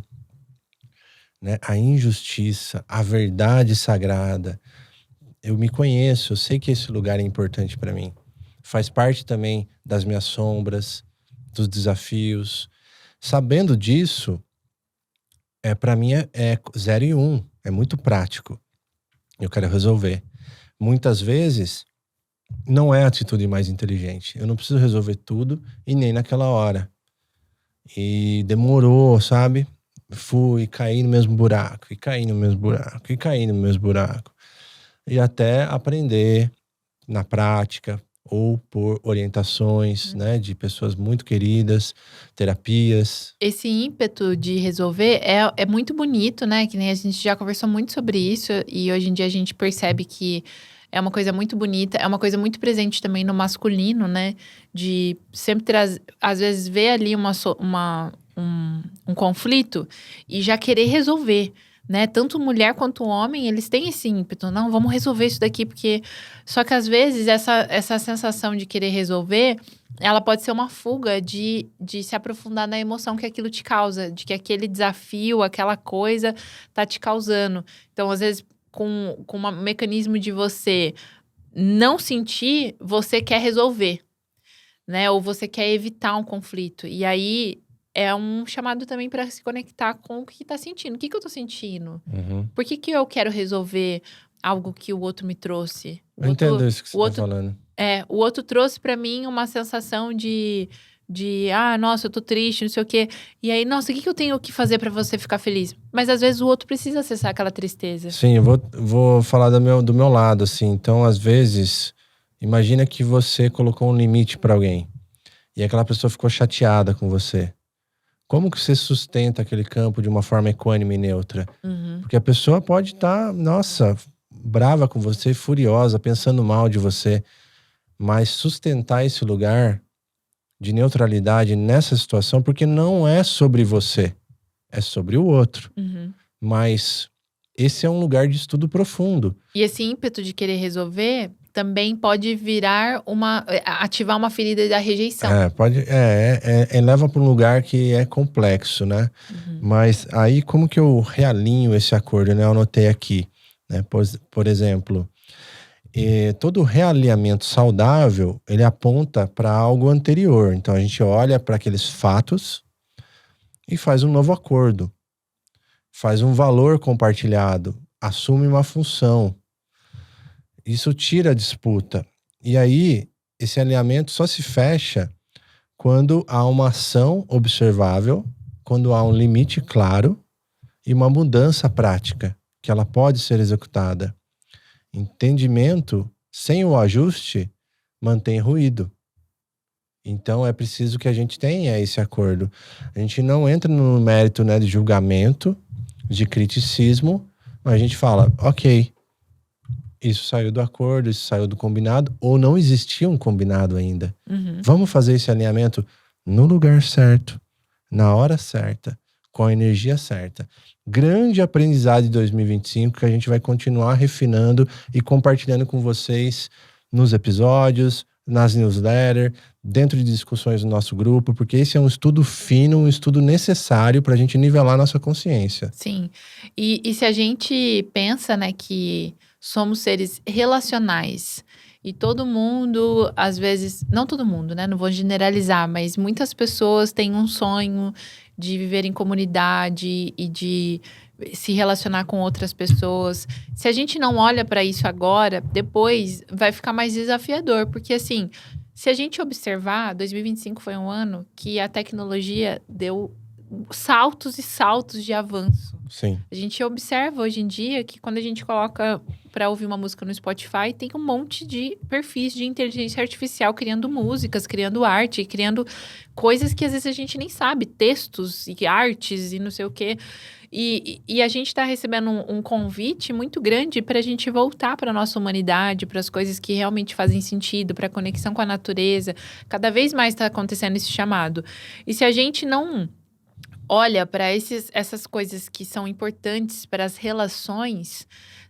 Speaker 1: né? A injustiça, a verdade sagrada. Eu me conheço, eu sei que esse lugar é importante para mim. Faz parte também das minhas sombras, dos desafios. Sabendo disso, para mim é 0 e 1, é muito prático. Eu quero resolver. Muitas vezes não é a atitude mais inteligente. Eu não preciso resolver tudo e nem naquela hora. E demorou, sabe? Fui, caí no mesmo buraco, e caí no mesmo buraco, e caí no mesmo buraco. E até aprender na prática ou por orientações, né, de pessoas muito queridas, terapias.
Speaker 2: Esse ímpeto de resolver é muito bonito, né? Que nem a gente já conversou muito sobre isso e hoje em dia a gente percebe que é uma coisa muito bonita, é uma coisa muito presente também no masculino, né? De sempre trazer, às vezes ver ali um conflito e já querer resolver, né? Tanto mulher quanto homem, eles têm esse ímpeto. Não, vamos resolver isso daqui, porque... Só que às vezes essa sensação de querer resolver, ela pode ser uma fuga de se aprofundar na emoção que aquilo te causa, de que aquele desafio, aquela coisa tá te causando. Então, às vezes, com um mecanismo de você não sentir, você quer resolver, né? Ou você quer evitar um conflito. E aí é um chamado também para se conectar com o que tá sentindo. O que eu tô sentindo?
Speaker 1: Uhum.
Speaker 2: Por que eu quero resolver algo que o outro me trouxe?
Speaker 1: Eu entendo isso que você tá falando.
Speaker 2: O outro trouxe para mim uma sensação de nossa, eu tô triste, não sei o quê. E aí, nossa, o que eu tenho que fazer para você ficar feliz? Mas às vezes o outro precisa acessar aquela tristeza.
Speaker 1: Sim, eu vou falar do meu lado, assim. Então, às vezes, imagina que você colocou um limite para alguém e aquela pessoa ficou chateada com você. Como que você sustenta aquele campo de uma forma equânime e neutra?
Speaker 2: Uhum.
Speaker 1: Porque a pessoa pode estar, nossa, brava com você, furiosa, pensando mal de você. Mas sustentar esse lugar de neutralidade nessa situação, porque não é sobre você, é sobre o outro.
Speaker 2: Uhum.
Speaker 1: Mas esse é um lugar de estudo profundo.
Speaker 2: E esse ímpeto de querer resolver também pode virar ativar uma ferida da rejeição.
Speaker 1: Leva para um lugar que é complexo, né?
Speaker 2: Uhum.
Speaker 1: Mas aí como que eu realinho esse acordo, né? Eu anotei aqui, né? Por exemplo, todo realinhamento saudável, ele aponta para algo anterior. Então a gente olha para aqueles fatos e faz um novo acordo. Faz um valor compartilhado. assume uma função. Isso tira a disputa. E aí, esse alinhamento só se fecha quando há uma ação observável, quando há um limite claro e uma mudança prática, que ela pode ser executada. Entendimento sem o ajuste mantém ruído. Então é preciso que a gente tenha esse acordo. A gente não entra no mérito, né, de julgamento, de criticismo, mas a gente fala, ok, isso saiu do acordo, isso saiu do combinado, ou não existia um combinado ainda. Vamos fazer esse alinhamento no lugar certo, na hora certa, com a energia certa. Grande aprendizado de 2025 que a gente vai continuar refinando e compartilhando com vocês nos episódios, nas newsletters, dentro de discussões do nosso grupo, porque esse é um estudo fino, um estudo necessário para a gente nivelar nossa consciência.
Speaker 2: Sim. E se a gente pensa, né, que somos seres relacionais e todo mundo, às vezes, não todo mundo, né, não vou generalizar, mas muitas pessoas têm um sonho de viver em comunidade e de se relacionar com outras pessoas. Se a gente não olha para isso agora, depois vai ficar mais desafiador, porque assim, se a gente observar, 2025 foi um ano que a tecnologia deu saltos e saltos de avanço.
Speaker 1: Sim.
Speaker 2: A gente observa hoje em dia que quando a gente coloca para ouvir uma música no Spotify, tem um monte de perfis de inteligência artificial criando músicas, criando arte, criando coisas que às vezes a gente nem sabe, textos e artes e não sei o quê. E a gente está recebendo um convite muito grande para a gente voltar para a nossa humanidade, para as coisas que realmente fazem sentido, para a conexão com a natureza. Cada vez mais está acontecendo esse chamado. E se a gente não olha para essas coisas que são importantes para as relações,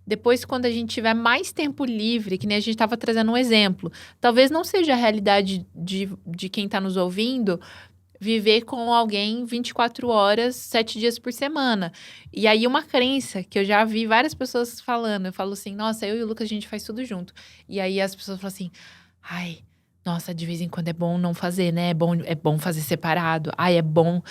Speaker 2: depois, quando a gente tiver mais tempo livre, que nem a gente estava trazendo um exemplo, talvez não seja a realidade de quem está nos ouvindo viver com alguém 24 horas, 7 dias por semana. E aí, uma crença que eu já vi várias pessoas falando, eu falo assim, nossa, eu e o Lucas, a gente faz tudo junto. E aí, as pessoas falam assim, ai, nossa, de vez em quando é bom não fazer, né? É bom fazer separado. Ai, é bom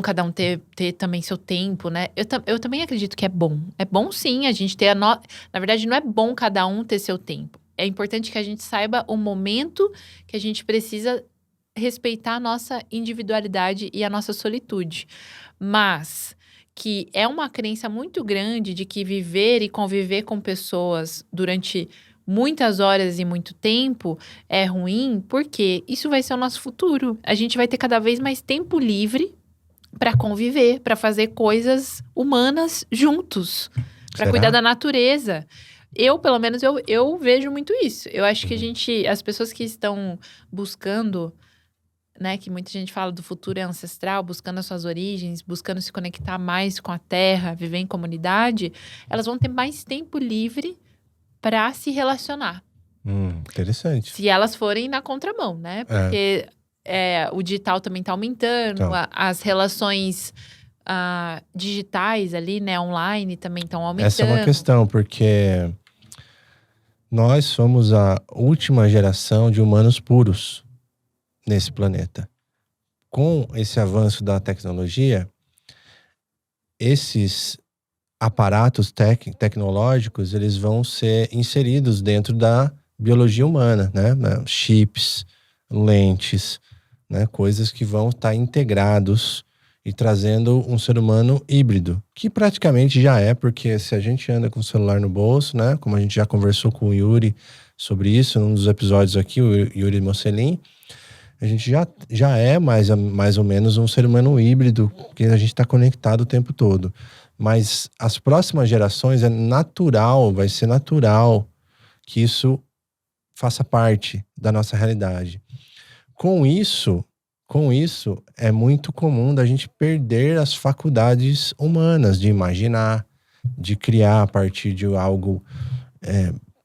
Speaker 2: cada um ter também seu tempo, né? Eu também acredito que é bom. É bom sim a gente ter Na verdade, não é bom cada um ter seu tempo. É importante que a gente saiba o momento que a gente precisa respeitar a nossa individualidade e a nossa solitude. Mas que é uma crença muito grande de que viver e conviver com pessoas durante muitas horas e muito tempo é ruim, porque isso vai ser o nosso futuro. A gente vai ter cada vez mais tempo livre para conviver, para fazer coisas humanas juntos, para cuidar da natureza. Pelo menos, eu vejo muito isso. Eu acho que as pessoas que estão buscando, né, que muita gente fala do futuro é ancestral, buscando as suas origens, buscando se conectar mais com a terra, viver em comunidade, elas vão ter mais tempo livre para se relacionar.
Speaker 1: Interessante.
Speaker 2: Se elas forem na contramão, né? Porque o digital também está aumentando,
Speaker 1: Então,
Speaker 2: as relações digitais ali, né, online também estão aumentando.
Speaker 1: essa é uma questão, porque nós somos a última geração de humanos puros nesse planeta. Com esse avanço da tecnologia, esses aparatos tecnológicos, eles vão ser inseridos dentro da biologia humana, né? Chips, lentes, né? Coisas que vão estar integrados e trazendo um ser humano híbrido, que praticamente já é, porque se a gente anda com o celular no bolso, né? Como a gente já conversou com o Yuri sobre isso, num dos episódios aqui, o Yuri Mocelin, a gente já é mais ou menos um ser humano híbrido, porque a gente está conectado o tempo todo. Mas as próximas gerações vai ser natural que isso faça parte da nossa realidade. Com isso, é muito comum da gente perder as faculdades humanas de imaginar, de criar a partir de algo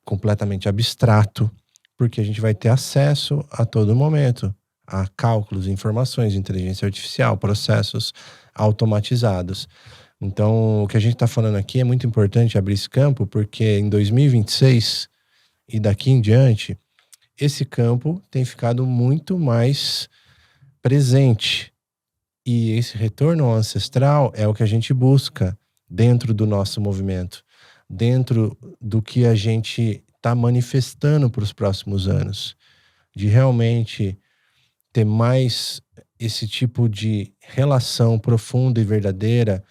Speaker 1: completamente abstrato, porque a gente vai ter acesso a todo momento a cálculos, informações, inteligência artificial, processos automatizados. Então, o que a gente está falando aqui é muito importante abrir esse campo, porque em 2026 e daqui em diante, esse campo tem ficado muito mais presente. E esse retorno ao ancestral é o que a gente busca dentro do nosso movimento. dentro do que a gente está manifestando para os próximos anos, de realmente ter mais esse tipo de relação profunda e verdadeira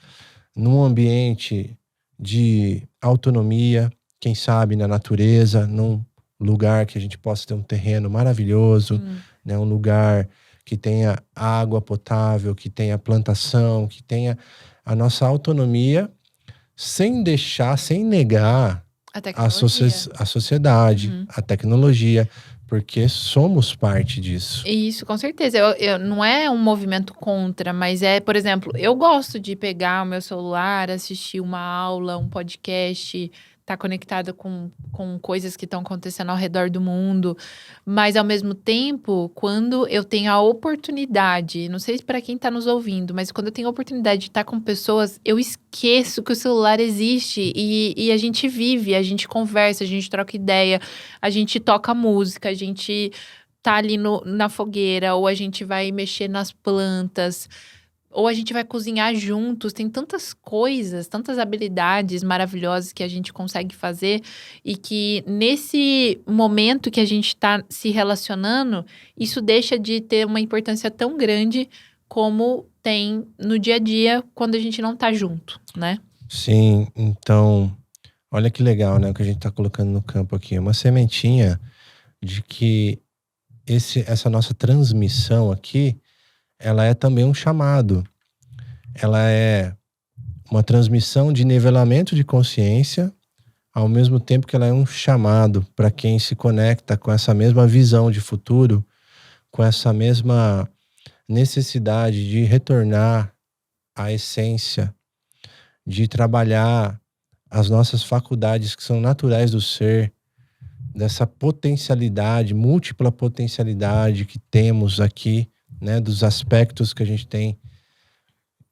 Speaker 1: num ambiente de autonomia, quem sabe na natureza, num lugar que a gente possa ter um terreno maravilhoso, né? Um lugar que tenha água potável, que tenha plantação, que tenha a nossa autonomia, sem deixar, sem negar
Speaker 2: A
Speaker 1: a
Speaker 2: tecnologia.
Speaker 1: sociedade, a tecnologia, porque somos parte disso.
Speaker 2: Isso, com certeza. Não é um movimento contra, mas é, por exemplo, eu gosto de pegar o meu celular, assistir uma aula, um podcast, estar conectada com coisas que estão acontecendo ao redor do mundo. Mas, ao mesmo tempo, quando eu tenho a oportunidade, não sei para quem está nos ouvindo, mas quando eu tenho a oportunidade de estar com pessoas, eu esqueço que o celular existe e a gente vive, a gente conversa, a gente troca ideia, a gente toca música, a gente tá ali na fogueira, ou a gente vai mexer nas plantas, ou a gente vai cozinhar juntos. Tem tantas coisas, tantas habilidades maravilhosas que a gente consegue fazer e que nesse momento que a gente tá se relacionando, isso deixa de ter uma importância tão grande como tem no dia a dia quando a gente não tá junto, né?
Speaker 1: Sim, então, olha que legal, né, o que a gente tá colocando no campo aqui, uma sementinha de que essa nossa transmissão aqui, ela é também um chamado. Ela é uma transmissão de nivelamento de consciência, ao mesmo tempo que ela é um chamado para quem se conecta com essa mesma visão de futuro, com essa mesma necessidade de retornar à essência, de trabalhar as nossas faculdades que são naturais do ser, dessa potencialidade, múltipla potencialidade que temos aqui, né, dos aspectos que a gente tem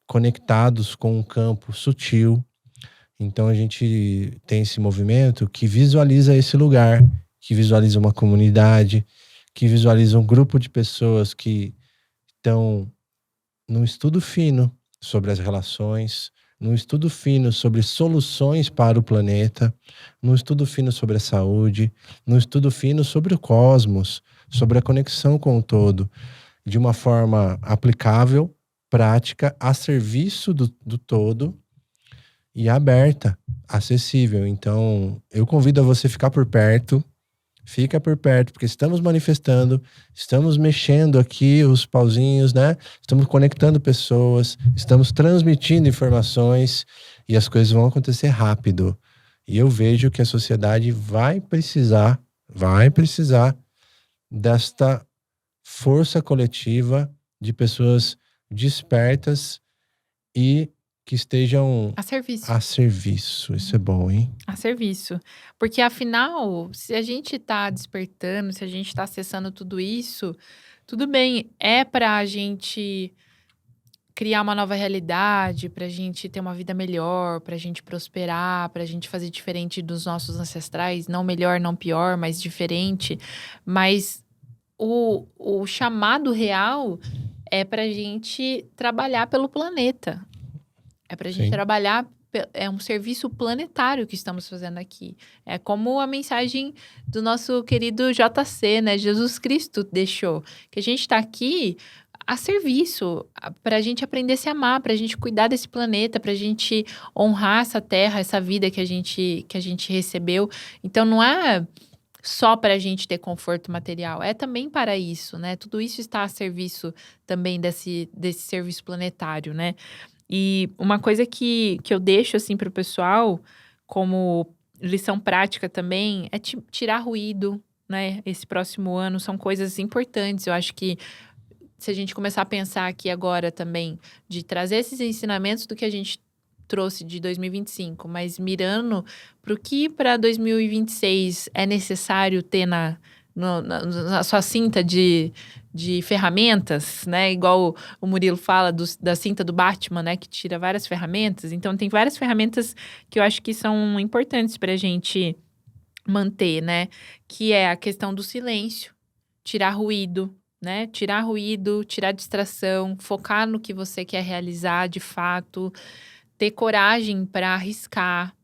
Speaker 1: conectados com um campo sutil. Então a gente tem esse movimento que visualiza esse lugar, que visualiza uma comunidade, que visualiza um grupo de pessoas que estão num estudo fino sobre as relações, num estudo fino sobre soluções para o planeta, num estudo fino sobre a saúde, num estudo fino sobre o cosmos, sobre a conexão com o todo, de uma forma aplicável, prática, a serviço do todo e aberta, acessível. Então, eu convido a você ficar por perto, fica por perto, porque estamos manifestando, estamos mexendo aqui os pauzinhos, né? Estamos conectando pessoas, estamos transmitindo informações e as coisas vão acontecer rápido. E eu vejo que a sociedade vai precisar desta força coletiva de pessoas despertas e que estejam
Speaker 2: A serviço.
Speaker 1: a serviço. Isso é bom, hein?
Speaker 2: A serviço. Porque afinal, se a gente tá despertando, se a gente tá acessando tudo isso, tudo bem, é pra gente criar uma nova realidade, pra gente ter uma vida melhor, pra gente prosperar, pra gente fazer diferente dos nossos ancestrais, não melhor, não pior, mas diferente. Mas o chamado real é pra gente trabalhar pelo planeta. É pra gente
Speaker 1: Sim.
Speaker 2: trabalhar, é um serviço planetário que estamos fazendo aqui. É como a mensagem do nosso querido JC, né? Jesus Cristo deixou. Que a gente tá aqui a serviço, pra gente aprender a se amar, pra gente cuidar desse planeta, pra gente honrar essa terra, essa vida que a gente recebeu. Então, não é só para a gente ter conforto material, é também para isso, né? Tudo isso está a serviço também desse serviço planetário, né? E uma coisa que eu deixo, assim, para o pessoal, como lição prática também, é tirar ruído, né? Esse próximo ano são coisas importantes. Eu acho que se a gente começar a pensar aqui agora também, de trazer esses ensinamentos do que a gente trouxe de 2025, mas mirando para o que para 2026 é necessário ter na sua cinta de ferramentas, né? Igual o Murilo fala da cinta do Batman, né? Que tira várias ferramentas. Então, tem várias ferramentas que eu acho que são importantes para a gente manter, né? Que é a questão do silêncio, tirar ruído, né? Tirar ruído, tirar distração, focar no que você quer realizar de fato, ter coragem para arriscar,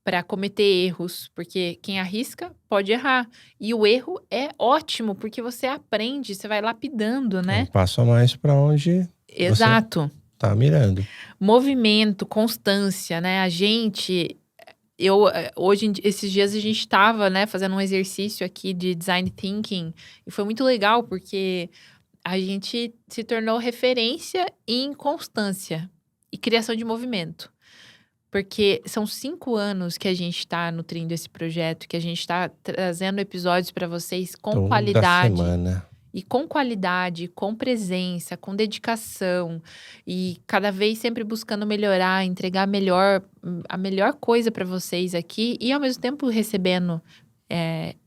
Speaker 2: para cometer erros, porque quem arrisca pode errar. E o erro é ótimo, porque você aprende, você vai lapidando,
Speaker 1: Um
Speaker 2: né?
Speaker 1: passo a mais para onde você
Speaker 2: Exato.
Speaker 1: tá mirando.
Speaker 2: Movimento, constância, né? Esses dias a gente estava, né, fazendo um exercício aqui de design thinking e foi muito legal porque a gente se tornou referência em constância e criação de movimento. Porque são 5 anos que a gente está nutrindo esse projeto, que a gente está trazendo episódios para vocês com
Speaker 1: Toda
Speaker 2: qualidade.
Speaker 1: semana.
Speaker 2: E com qualidade, com presença, com dedicação. E cada vez sempre buscando melhorar, entregar a melhor coisa para vocês aqui. E ao mesmo tempo recebendo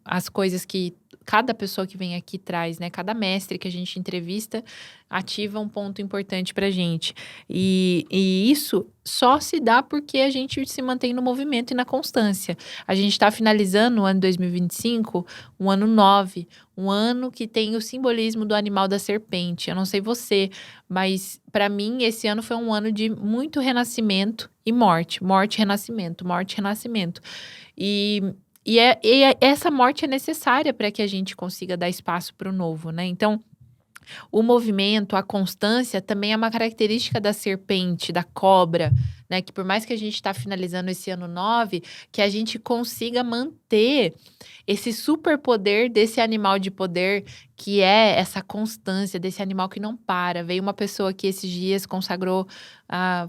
Speaker 2: as coisas que cada pessoa que vem aqui traz, né? Cada mestre que a gente entrevista ativa um ponto importante pra gente. E isso só se dá porque a gente se mantém no movimento e na constância. A gente está finalizando o ano 2025, um ano 9, um ano que tem o simbolismo do animal da serpente. Eu não sei você, mas para mim esse ano foi um ano de muito renascimento e morte. Morte, renascimento, morte, renascimento. E essa morte é necessária para que a gente consiga dar espaço para o novo, né? Então, o movimento, a constância também é uma característica da serpente, da cobra, né? Que por mais que a gente está finalizando esse ano 9, que a gente consiga manter esse superpoder desse animal de poder, que é essa constância desse animal que não para. Veio uma pessoa que esses dias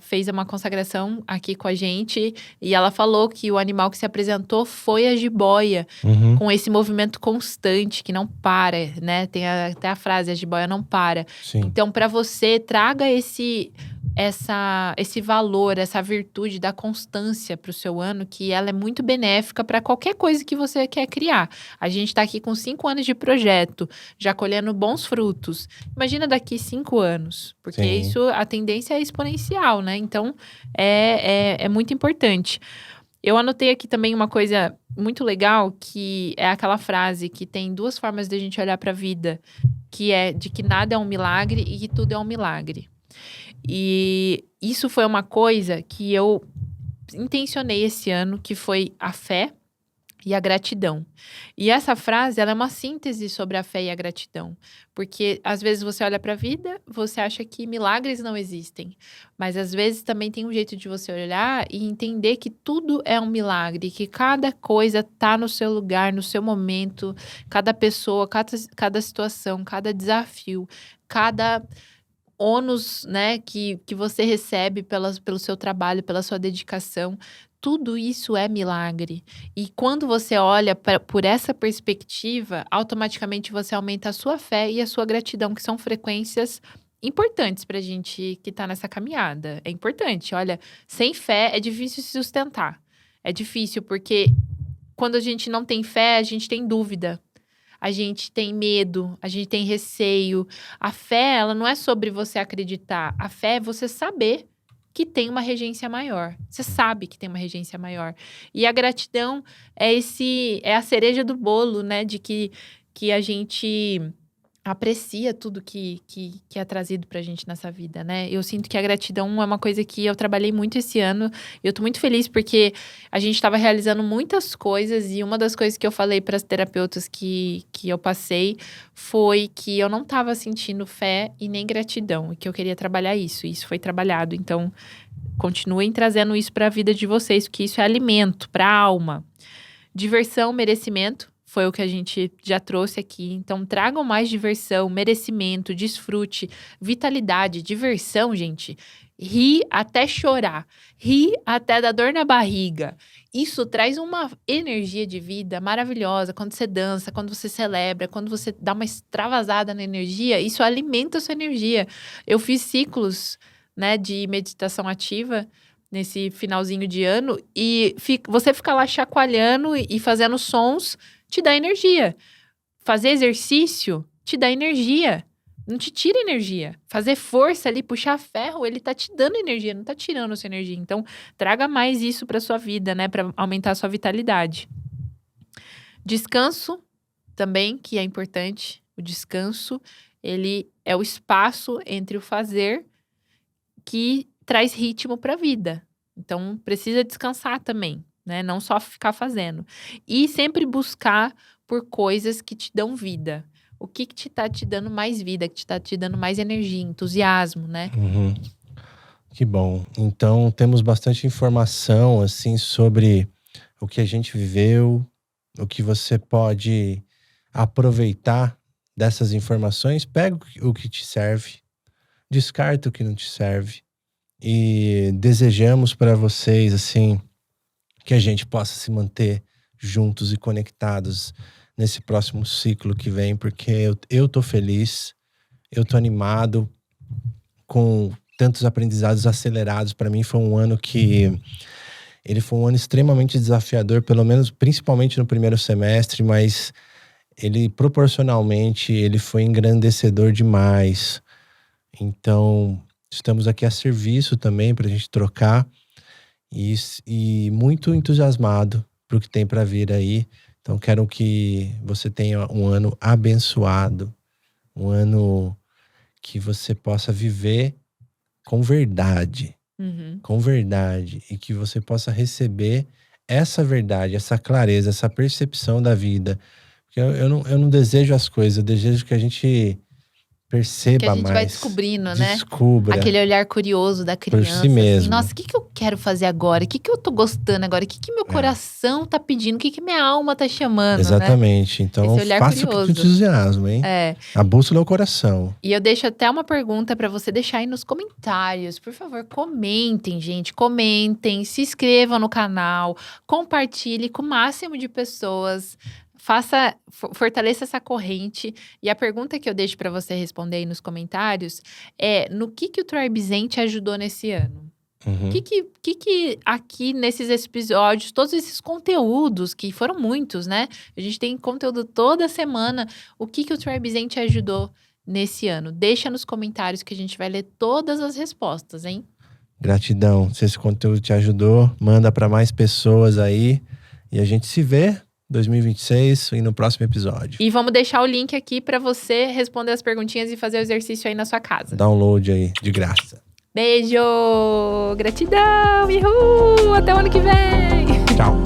Speaker 2: fez uma consagração aqui com a gente, e ela falou que o animal que se apresentou foi a jiboia, com esse movimento constante, que não para, né? Tem até a frase, a jiboia não para.
Speaker 1: Sim.
Speaker 2: Então, para você, traga esse valor, essa virtude da constância para o seu ano, que ela é muito benéfica para qualquer coisa que você quer criar. A gente está aqui com 5 anos de projeto, já colhendo bons frutos. Imagina daqui 5 anos, porque
Speaker 1: Sim.
Speaker 2: isso, a tendência é exponencial, né? Então, é muito importante. Eu anotei aqui também uma coisa muito legal, que é aquela frase que tem 2 formas de a gente olhar para a vida, que é de que nada é um milagre e que tudo é um milagre. E isso foi uma coisa que eu intencionei esse ano, que foi a fé e a gratidão. E essa frase, ela é uma síntese sobre a fé e a gratidão. Porque às vezes você olha para a vida, você acha que milagres não existem. Mas às vezes também tem um jeito de você olhar e entender que tudo é um milagre, que cada coisa tá no seu lugar, no seu momento, cada pessoa, cada situação, cada desafio, cada ônus, né, que você recebe pelo seu trabalho, pela sua dedicação, tudo isso é milagre. E quando você olha por essa perspectiva, automaticamente você aumenta a sua fé e a sua gratidão, que são frequências importantes pra gente que tá nessa caminhada. É importante. Olha, sem fé é difícil se sustentar. É difícil porque quando a gente não tem fé, a gente tem dúvida. A gente tem medo, a gente tem receio. A fé, ela não é sobre você acreditar. A fé é você saber que tem uma regência maior. Você sabe que tem uma regência maior. E a gratidão é a cereja do bolo, né? De que a gente aprecia tudo que é trazido pra gente nessa vida, né? Eu sinto que a gratidão é uma coisa que eu trabalhei muito esse ano. E eu tô muito feliz porque a gente estava realizando muitas coisas. E uma das coisas que eu falei para as terapeutas que eu passei foi que eu não tava sentindo fé e nem gratidão. E que eu queria trabalhar isso. E isso foi trabalhado. Então, continuem trazendo isso pra vida de vocês, porque isso é alimento pra alma. Diversão, merecimento. Foi o que a gente já trouxe aqui. Então, tragam mais diversão, merecimento, desfrute, vitalidade. Diversão, gente. Ri até chorar. Ri até dar dor na barriga. Isso traz uma energia de vida maravilhosa. Quando você dança, quando você celebra, quando você dá uma extravasada na energia, isso alimenta a sua energia. Eu fiz ciclos, né, de meditação ativa nesse finalzinho de ano. E você fica lá chacoalhando e fazendo sons te dá energia. Fazer exercício te dá energia. Não te tira energia. Fazer força ali, puxar ferro, ele tá te dando energia, não tá tirando a sua energia. Então, traga mais isso pra sua vida, né? Pra aumentar a sua vitalidade. Descanso também, que é importante. O descanso, ele é o espaço entre o fazer que traz ritmo pra vida. Então, precisa descansar também. né? Não só ficar fazendo. E sempre buscar por coisas que te dão vida. O que te tá te dando mais vida, que te tá te dando mais energia, entusiasmo, né?
Speaker 1: Uhum. Que bom. Então, temos bastante informação, assim, sobre o que a gente viveu, o que você pode aproveitar dessas informações. Pega o que te serve, descarta o que não te serve. E desejamos para vocês, assim, que a gente possa se manter juntos e conectados nesse próximo ciclo que vem, porque eu tô feliz, eu tô animado com tantos aprendizados acelerados. Para mim foi um ano que ele foi um ano extremamente desafiador, pelo menos principalmente no primeiro semestre, mas ele proporcionalmente ele foi engrandecedor demais. Então, estamos aqui a serviço também para a gente trocar e muito entusiasmado para o que tem para vir aí. Então, quero que você tenha um ano abençoado, um ano que você possa viver com verdade, e que você possa receber essa verdade, essa clareza, essa percepção da vida. Porque eu não desejo as coisas, eu desejo que a gente perceba
Speaker 2: Que a gente
Speaker 1: mais,
Speaker 2: vai descobrindo, né?
Speaker 1: descubra
Speaker 2: Aquele olhar curioso da criança.
Speaker 1: por si mesmo.
Speaker 2: Assim, nossa, o que eu quero fazer agora? O que eu tô gostando agora? O que meu coração tá pedindo? O que minha alma tá chamando,
Speaker 1: Exatamente.
Speaker 2: né?
Speaker 1: Então,
Speaker 2: Esse olhar
Speaker 1: faça
Speaker 2: curioso.
Speaker 1: o que entusiasmo, hein?
Speaker 2: É.
Speaker 1: A bússola é o coração.
Speaker 2: E eu deixo até uma pergunta pra você deixar aí nos comentários. Por favor, comentem, gente. Comentem, se inscrevam no canal, compartilhe com o máximo de pessoas. Fortaleça essa corrente. E a pergunta que eu deixo pra você responder aí nos comentários é: no que o Tribe Zen te ajudou nesse ano?
Speaker 1: Uhum.
Speaker 2: O que aqui nesses episódios, todos esses conteúdos, que foram muitos, né? A gente tem conteúdo toda semana. O que o Tribe Zen te ajudou nesse ano? Deixa nos comentários que a gente vai ler todas as respostas, hein?
Speaker 1: Gratidão. Se esse conteúdo te ajudou, manda para mais pessoas aí. E a gente se vê 2026 e no próximo episódio.
Speaker 2: E vamos deixar o link aqui para você responder as perguntinhas e fazer o exercício aí na sua casa.
Speaker 1: Download aí, de graça.
Speaker 2: Beijo! Gratidão! Uhul! Até o ano que vem!
Speaker 1: Tchau!